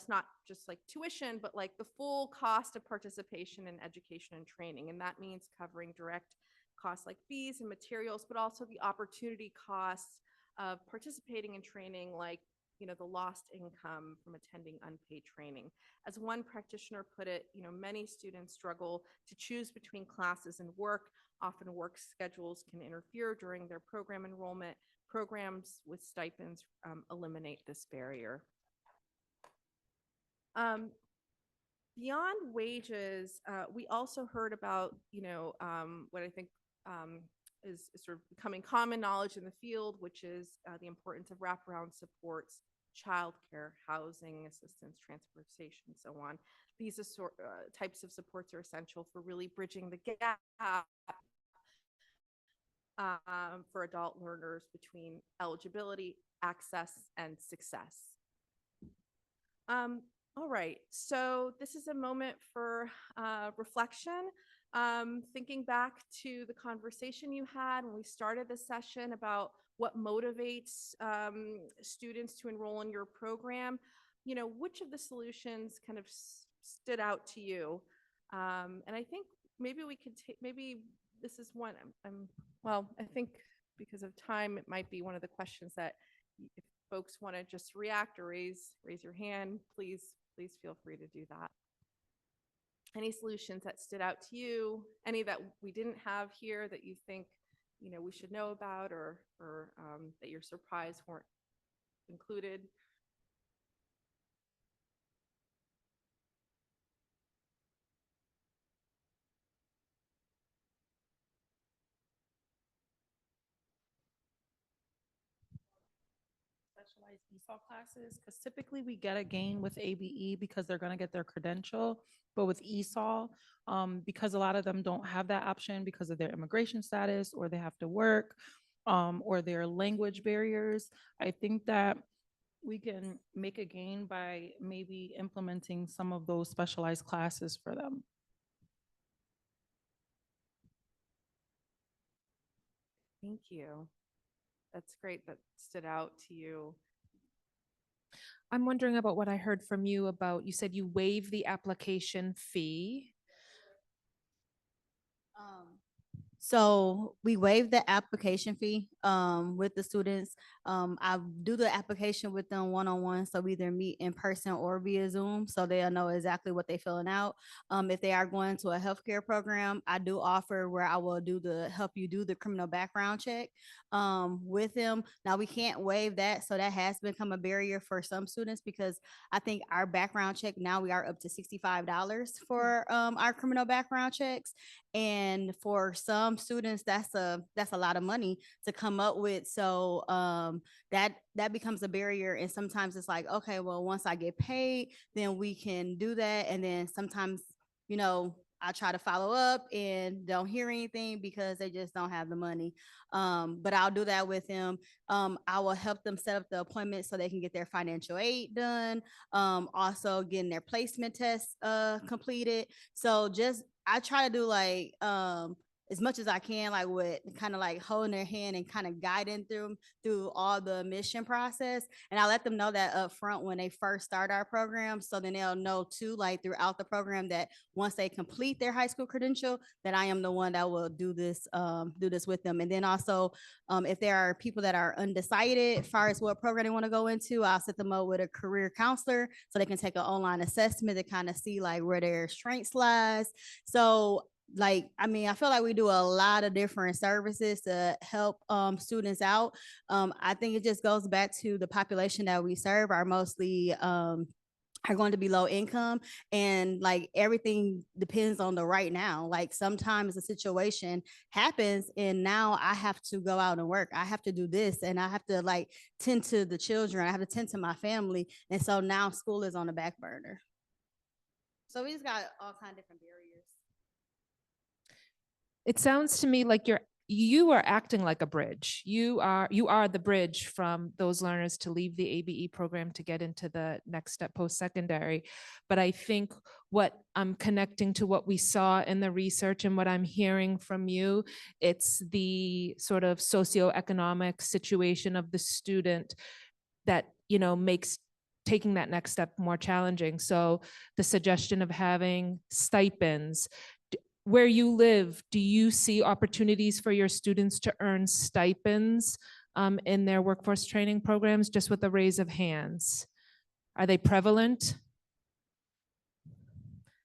not just like tuition, but like the full cost of participation in education and training. And that means covering direct costs like fees and materials, but also the opportunity costs of participating in training, like the lost income from attending unpaid training. As one practitioner put it, many students struggle to choose between classes and work. Often work schedules can interfere during their program enrollment. Programs with stipends eliminate this barrier. Beyond wages, we also heard about, what I think is sort of becoming common knowledge in the field, which is the importance of wraparound supports, childcare, housing assistance, transportation, and so on. These types of supports are essential for really bridging the gap for adult learners between eligibility, access, and success. All right, so this is a moment for reflection. Thinking back to the conversation you had when we started the session about what motivates students to enroll in your program, which of the solutions kind of stood out to you? And I think maybe we could take, maybe this is one, well, I think because of time, it might be one of the questions that if folks want to just react or raise your hand, please feel free to do that. Any solutions that stood out to you? Any that we didn't have here that you think we should know about, or that you're surprised weren't included? Specialized ESOL classes, because typically we get a gain with ABE because they're going to get their credential, but with ESOL, because a lot of them don't have that option because of their immigration status, or they have to work, or their language barriers, I think that we can make a gain by maybe implementing some of those specialized classes for them. Thank you. That's great. That stood out to you. I'm wondering about what I heard from you about, you said you waive the application fee. So we waive the application fee with the students. I do the application with them one-on-one, so we either meet in person or via Zoom, so they'll know exactly what they're filling out. If they are going to a healthcare program, I do offer where I will help you do the criminal background check with them. Now we can't waive that, so that has become a barrier for some students because I think our background check now we are up to $65 for our criminal background checks. And for some students, that's a lot of money to come up with. So that becomes a barrier. And sometimes it's like, okay, well, once I get paid, then we can do that. And then sometimes, I try to follow up and don't hear anything because they just don't have the money. But I'll do that with them. I will help them set up the appointment so they can get their financial aid done. Also getting their placement tests completed. So I try to do like as much as I can, like with kind of like holding their hand and kind of guiding through all the admission process. And I let them know that up front when they first start our program. So then they'll know too, like throughout the program, that once they complete their high school credential, that I am the one that will do this with them. And then also, if there are people that are undecided as far as what program they want to go into, I'll set them up with a career counselor so they can take an online assessment to kind of see like where their strengths lies. So like, I mean, I feel like we do a lot of different services to help students out. I think it just goes back to the population that we serve are mostly are going to be low income, and like everything depends on the right now. Like sometimes a situation happens and now I have to go out and work. I have to do this and I have to like tend to the children. I have to tend to my family. And so now school is on the back burner. So we just got all kinds of different barriers. It sounds to me like you are acting like a bridge. You are the bridge from those learners to leave the ABE program to get into the next step post-secondary. But I think what I'm connecting to what we saw in the research and what I'm hearing from you, it's the sort of socioeconomic situation of the student that, makes taking that next step more challenging. So the suggestion of having stipends. Where you live, do you see opportunities for your students to earn stipends in their workforce training programs, just with a raise of hands? Are they prevalent?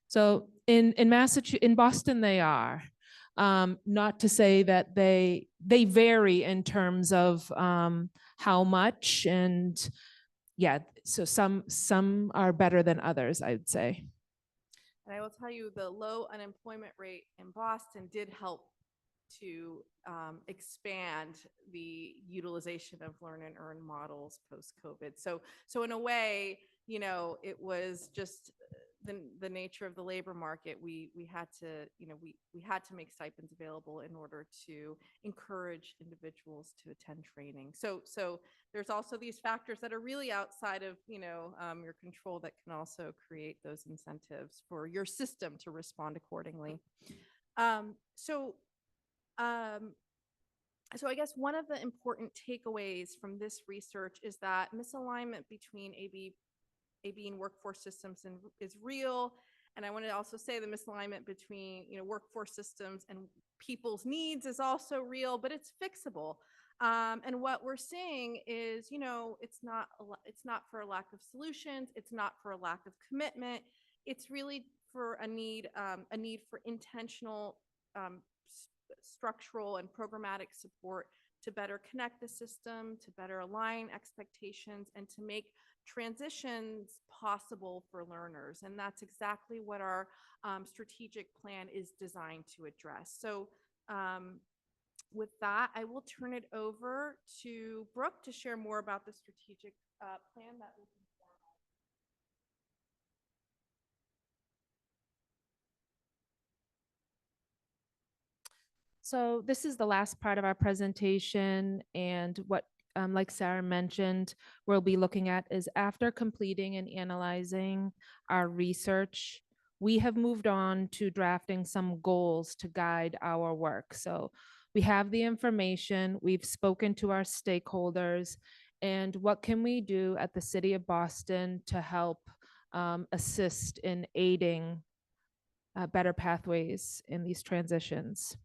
So in Massachusetts, in Boston, they are. Not to say that they vary in terms of how much, and yeah, so some are better than others, I would say. And I will tell you, the low unemployment rate in Boston did help to expand the utilization of learn and earn models post-COVID. So in a way, it was just the nature of the labor market. We had to, we had to make stipends available in order to encourage individuals to attend training. So there's also these factors that are really outside of, your control that can also create those incentives for your system to respond accordingly. So I guess one of the important takeaways from this research is that misalignment between ABE and workforce systems is real. And I want to also say the misalignment between workforce systems and people's needs is also real, but it's fixable. And what we're seeing is, it's not for a lack of solutions. It's not for a lack of commitment. It's really for a need for intentional structural and programmatic support to better connect the system, to better align expectations, and to make transitions possible for learners. And that's exactly what our strategic plan is designed to address. So with that, I will turn it over to Brooke to share more about the strategic plan that will be formed. So this is the last part of our presentation, and what, like Sarah mentioned, we'll be looking at is after completing and analyzing our research, we have moved on to drafting some goals to guide our work. So we have the information, we've spoken to our stakeholders, and what can we do at the City of Boston to help assist in aiding better pathways in these transitions.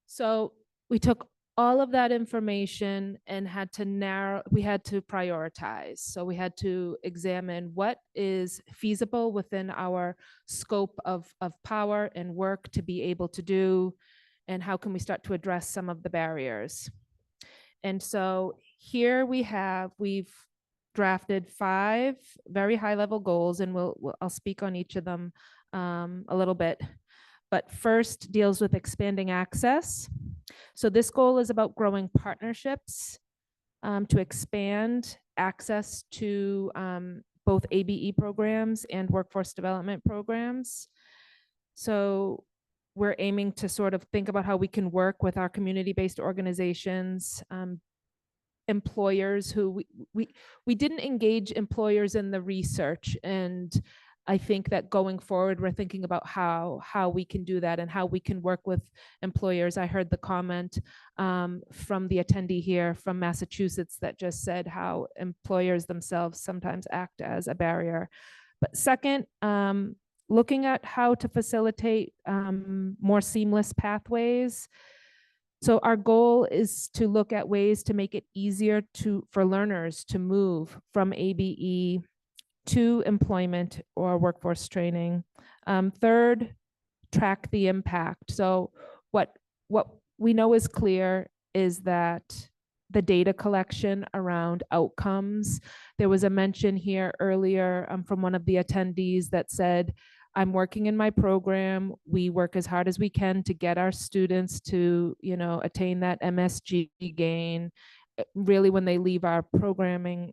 So we took all of that information and we had to prioritize. So we had to examine what is feasible within our scope of power and work to be able to do, and how can we start to address some of the barriers. And so here we've drafted 5 very high level goals, and I'll speak on each of them a little bit. But first deals with expanding access. So this goal is about growing partnerships to expand access to both ABE programs and workforce development programs. So we're aiming to sort of think about how we can work with our community-based organizations, employers who we didn't engage employers in the research, and I think that going forward, we're thinking about how we can do that and how we can work with employers. I heard the comment from the attendee here from Massachusetts that just said how employers themselves sometimes act as a barrier. But second, looking at how to facilitate more seamless pathways. So our goal is to look at ways to make it easier for learners to move from ABE to employment or workforce training. Third, track the impact. So what we know is clear is that the data collection around outcomes. There was a mention here earlier from one of the attendees that said, I'm working in my program. We work as hard as we can to get our students to, attain that MSG gain. Really, when they leave our programming,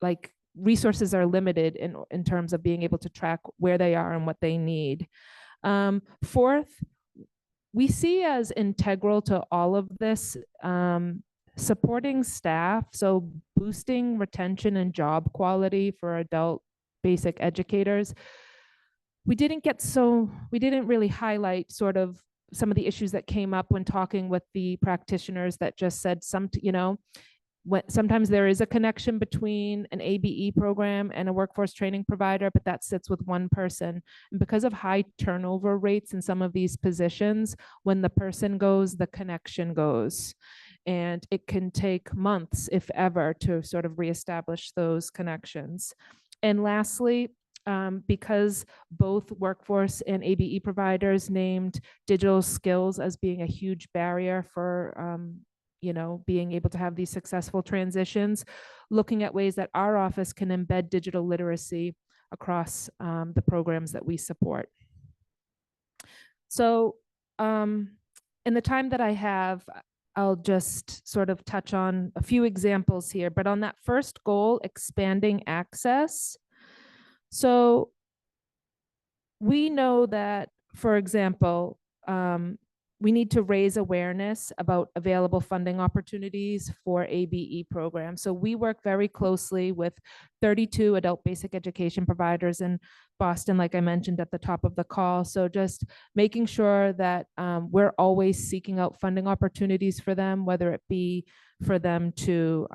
like resources are limited in terms of being able to track where they are and what they need. Fourth, we see as integral to all of this, supporting staff, so boosting retention and job quality for adult basic educators. We didn't really highlight sort of some of the issues that came up when talking with the practitioners that just said sometimes there is a connection between an ABE program and a workforce training provider, but that sits with one person. And because of high turnover rates in some of these positions, when the person goes, the connection goes. And it can take months, if ever, to sort of reestablish those connections. And lastly, because both workforce and ABE providers named digital skills as being a huge barrier for being able to have these successful transitions, looking at ways that our office can embed digital literacy across the programs that we support. So in the time that I have, I'll just sort of touch on a few examples here, but on that first goal, expanding access. So we know that, for example, we need to raise awareness about available funding opportunities for ABE programs. So we work very closely with 32 adult basic education providers in Boston, like I mentioned at the top of the call. So just making sure that we're always seeking out funding opportunities for them, whether it be for them to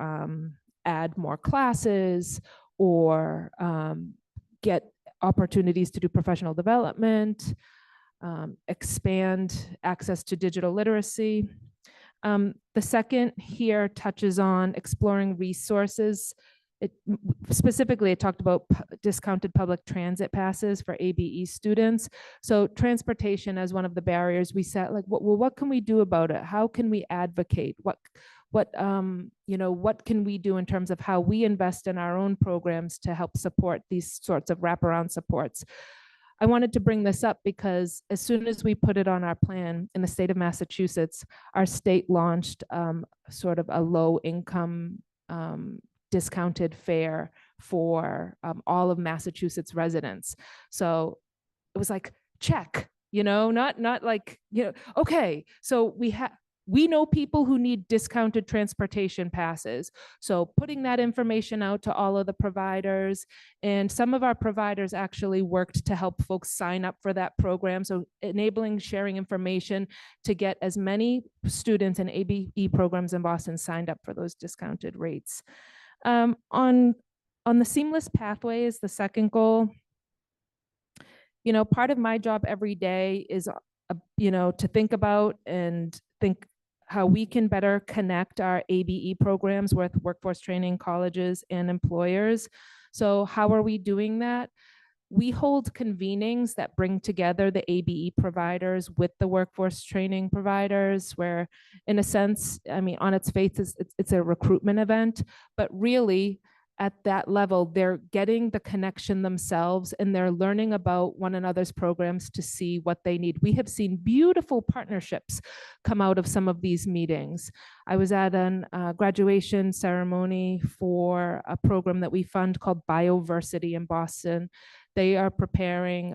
add more classes or get opportunities to do professional development, expand access to digital literacy. The second here touches on exploring resources. Specifically, it talked about discounted public transit passes for ABE students. So transportation as one of the barriers, we set like, well, what can we do about it? How can we advocate? What can we do in terms of how we invest in our own programs to help support these sorts of wraparound supports? I wanted to bring this up because as soon as we put it on our plan in the state of Massachusetts, our state launched sort of a low income discounted fare for all of Massachusetts residents. So it was like, check, not like, okay, so we know people who need discounted transportation passes. So putting that information out to all of the providers, and some of our providers actually worked to help folks sign up for that program. So enabling sharing information to get as many students in ABE programs in Boston signed up for those discounted rates. On the seamless pathways, the second goal, part of my job every day is, to think about and think how we can better connect our ABE programs with workforce training colleges and employers. So how are we doing that? We hold convenings that bring together the ABE providers with the workforce training providers, where in a sense, on its face, it's a recruitment event, but really at that level, they're getting the connection themselves and they're learning about one another's programs to see what they need. We have seen beautiful partnerships come out of some of these meetings. I was at a graduation ceremony for a program that we fund called Bioversity in Boston. They are preparing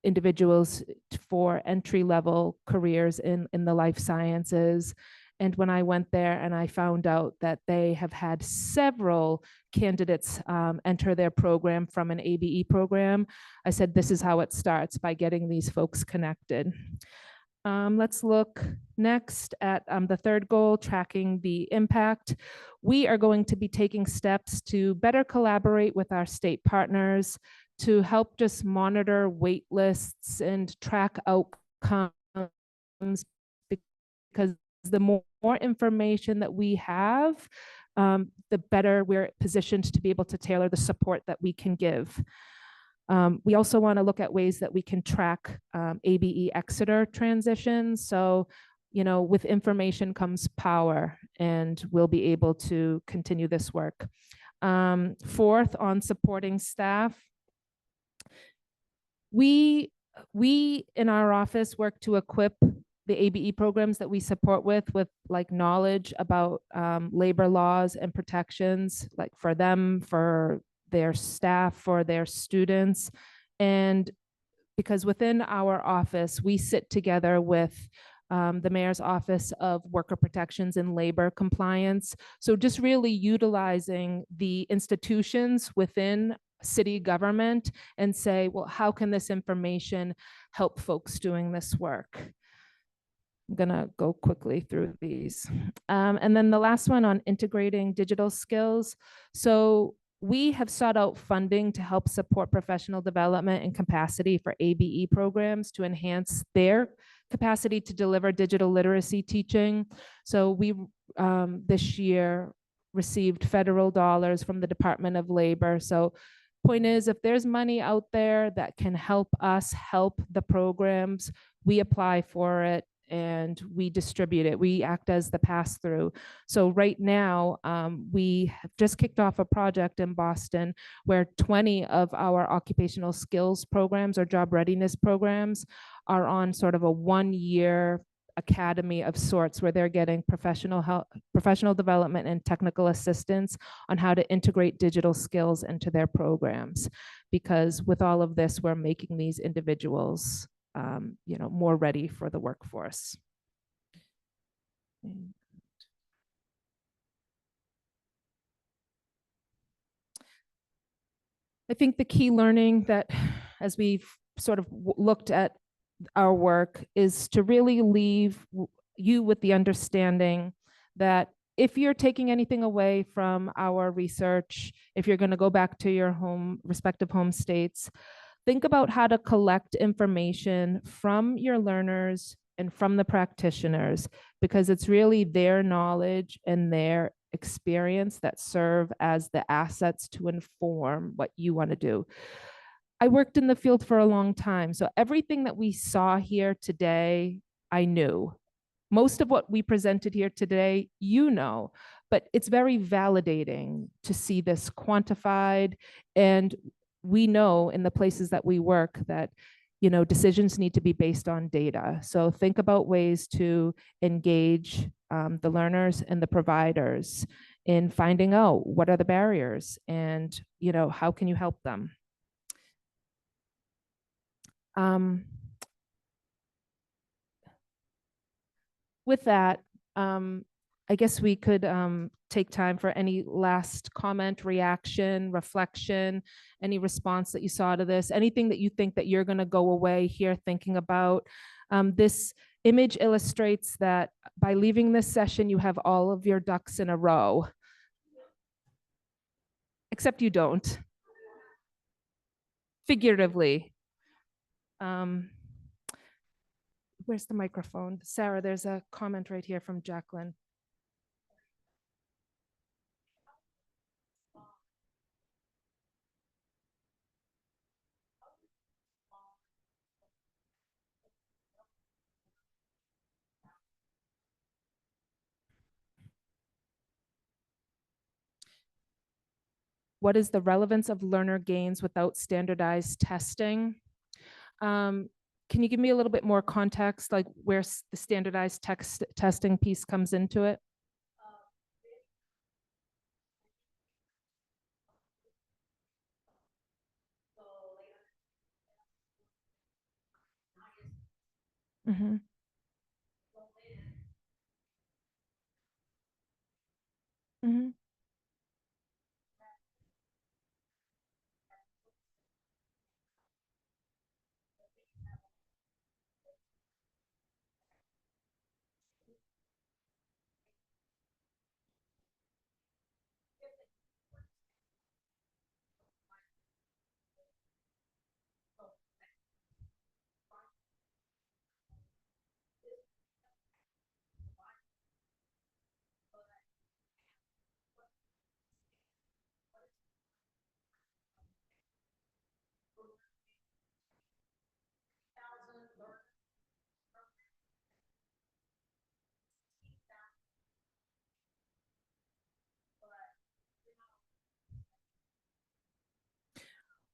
individuals for entry-level careers in the life sciences. And when I went there and I found out that they have had several candidates enter their program from an ABE program, I said, this is how it starts, by getting these folks connected. Let's look next at the third goal, tracking the impact. We are going to be taking steps to better collaborate with our state partners to help just monitor wait lists and track outcomes, because the more information that we have, the better we're positioned to be able to tailor the support that we can give. We also want to look at ways that we can track ABE Exeter transitions. So, with information comes power, and we'll be able to continue this work. Fourth, on supporting staff, we in our office work to equip the ABE programs that we support with like knowledge about labor laws and protections, like for them, for their staff, for their students. And because within our office, we sit together with the Mayor's Office of Worker Protections and Labor Compliance. So just really utilizing the institutions within city government and say, well, how can this information help folks doing this work? I'm gonna go quickly through these. And then the last one on integrating digital skills. So we have sought out funding to help support professional development and capacity for ABE programs to enhance their capacity to deliver digital literacy teaching. So we this year received federal dollars from the Department of Labor. So point is, if there's money out there that can help us help the programs, we apply for it and we distribute it. We act as the pass-through. So right now, we have just kicked off a project in Boston where 20 of our occupational skills programs or job readiness programs are on sort of a 1-year academy of sorts, where they're getting professional development and technical assistance on how to integrate digital skills into their programs. Because with all of this, we're making these individuals more ready for the workforce. I think the key learning that, as we've sort of looked at our work, is to really leave you with the understanding that if you're taking anything away from our research, if you're going to go back to your respective home states, think about how to collect information from your learners and from the practitioners, because it's really their knowledge and their experience that serve as the assets to inform what you want to do. I worked in the field for a long time, so everything that we saw here today, I knew. Most of what we presented here today, but it's very validating to see this quantified. And we know in the places that we work that, decisions need to be based on data. So think about ways to engage the learners and the providers in finding out what are the barriers and, how can you help them? With that, I guess we could take time for any last comment, reaction, reflection, any response that you saw to this, anything that you think that you're going to go away here thinking about. This image illustrates that by leaving this session, you have all of your ducks in a row, except you don't, figuratively. Where's the microphone? Sarah, there's a comment right here from Jacqueline. What is the relevance of learner gains without standardized testing? Can you give me a little bit more context, like where the standardized testing piece comes into it? Mm-hmm. Mhm.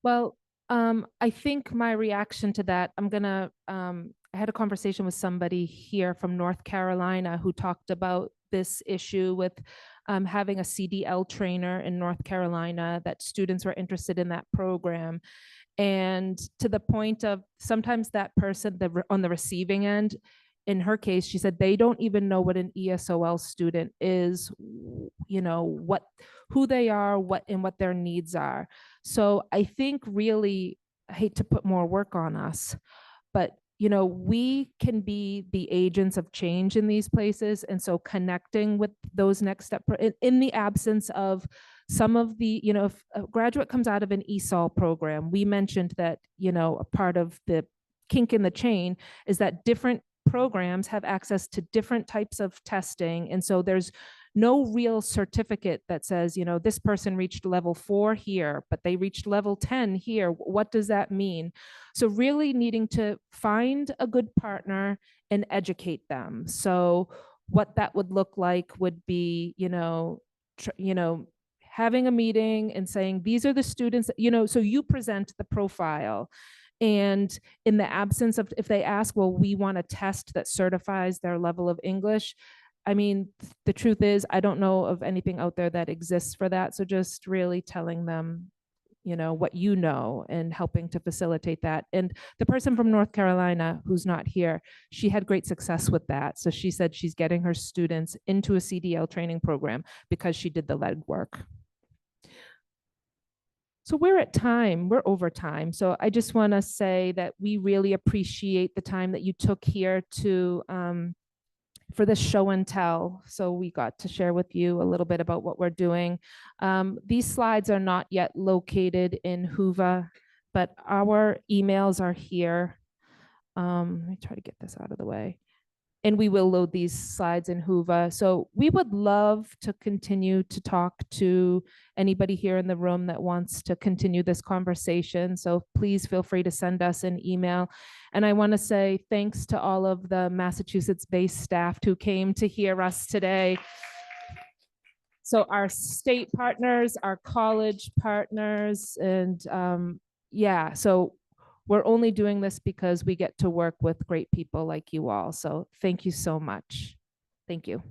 Well, I think my reaction to that, I had a conversation with somebody here from North Carolina who talked about this issue with having a CDL trainer in North Carolina, that students were interested in that program. And to the point of sometimes that person on the receiving end, in her case, she said they don't even know what an ESOL student is, who they are, what their needs are. So I think really, I hate to put more work on us, but we can be the agents of change in these places. And so connecting with those next step in the absence of some of the, if a graduate comes out of an ESOL program, we mentioned that, a part of the kink in the chain is that different programs have access to different types of testing. And so there's no real certificate that says, this person reached level 4 here, but they reached level 10 here. What does that mean? So really needing to find a good partner and educate them. So what that would look like would be, having a meeting and saying, these are the students, so you present the profile. And in the absence of, if they ask, well, we want a test that certifies their level of English. I mean, the truth is, I don't know of anything out there that exists for that. So just really telling them, what and helping to facilitate that. And the person from North Carolina who's not here, she had great success with that. So she said she's getting her students into a CDL training program because she did the legwork. So we're at time, we're over time. So I just want to say that we really appreciate the time that you took here to for this show and tell. So we got to share with you a little bit about what we're doing. These slides are not yet located in Hoover, but our emails are here. Let me try to get this out of the way. And we will load these slides in Hoover. So we would love to continue to talk to anybody here in the room that wants to continue this conversation. So please feel free to send us an email. And I want to say thanks to all of the Massachusetts-based staff who came to hear us today. So our state partners, our college partners, and so we're only doing this because we get to work with great people like you all. So thank you so much. Thank you.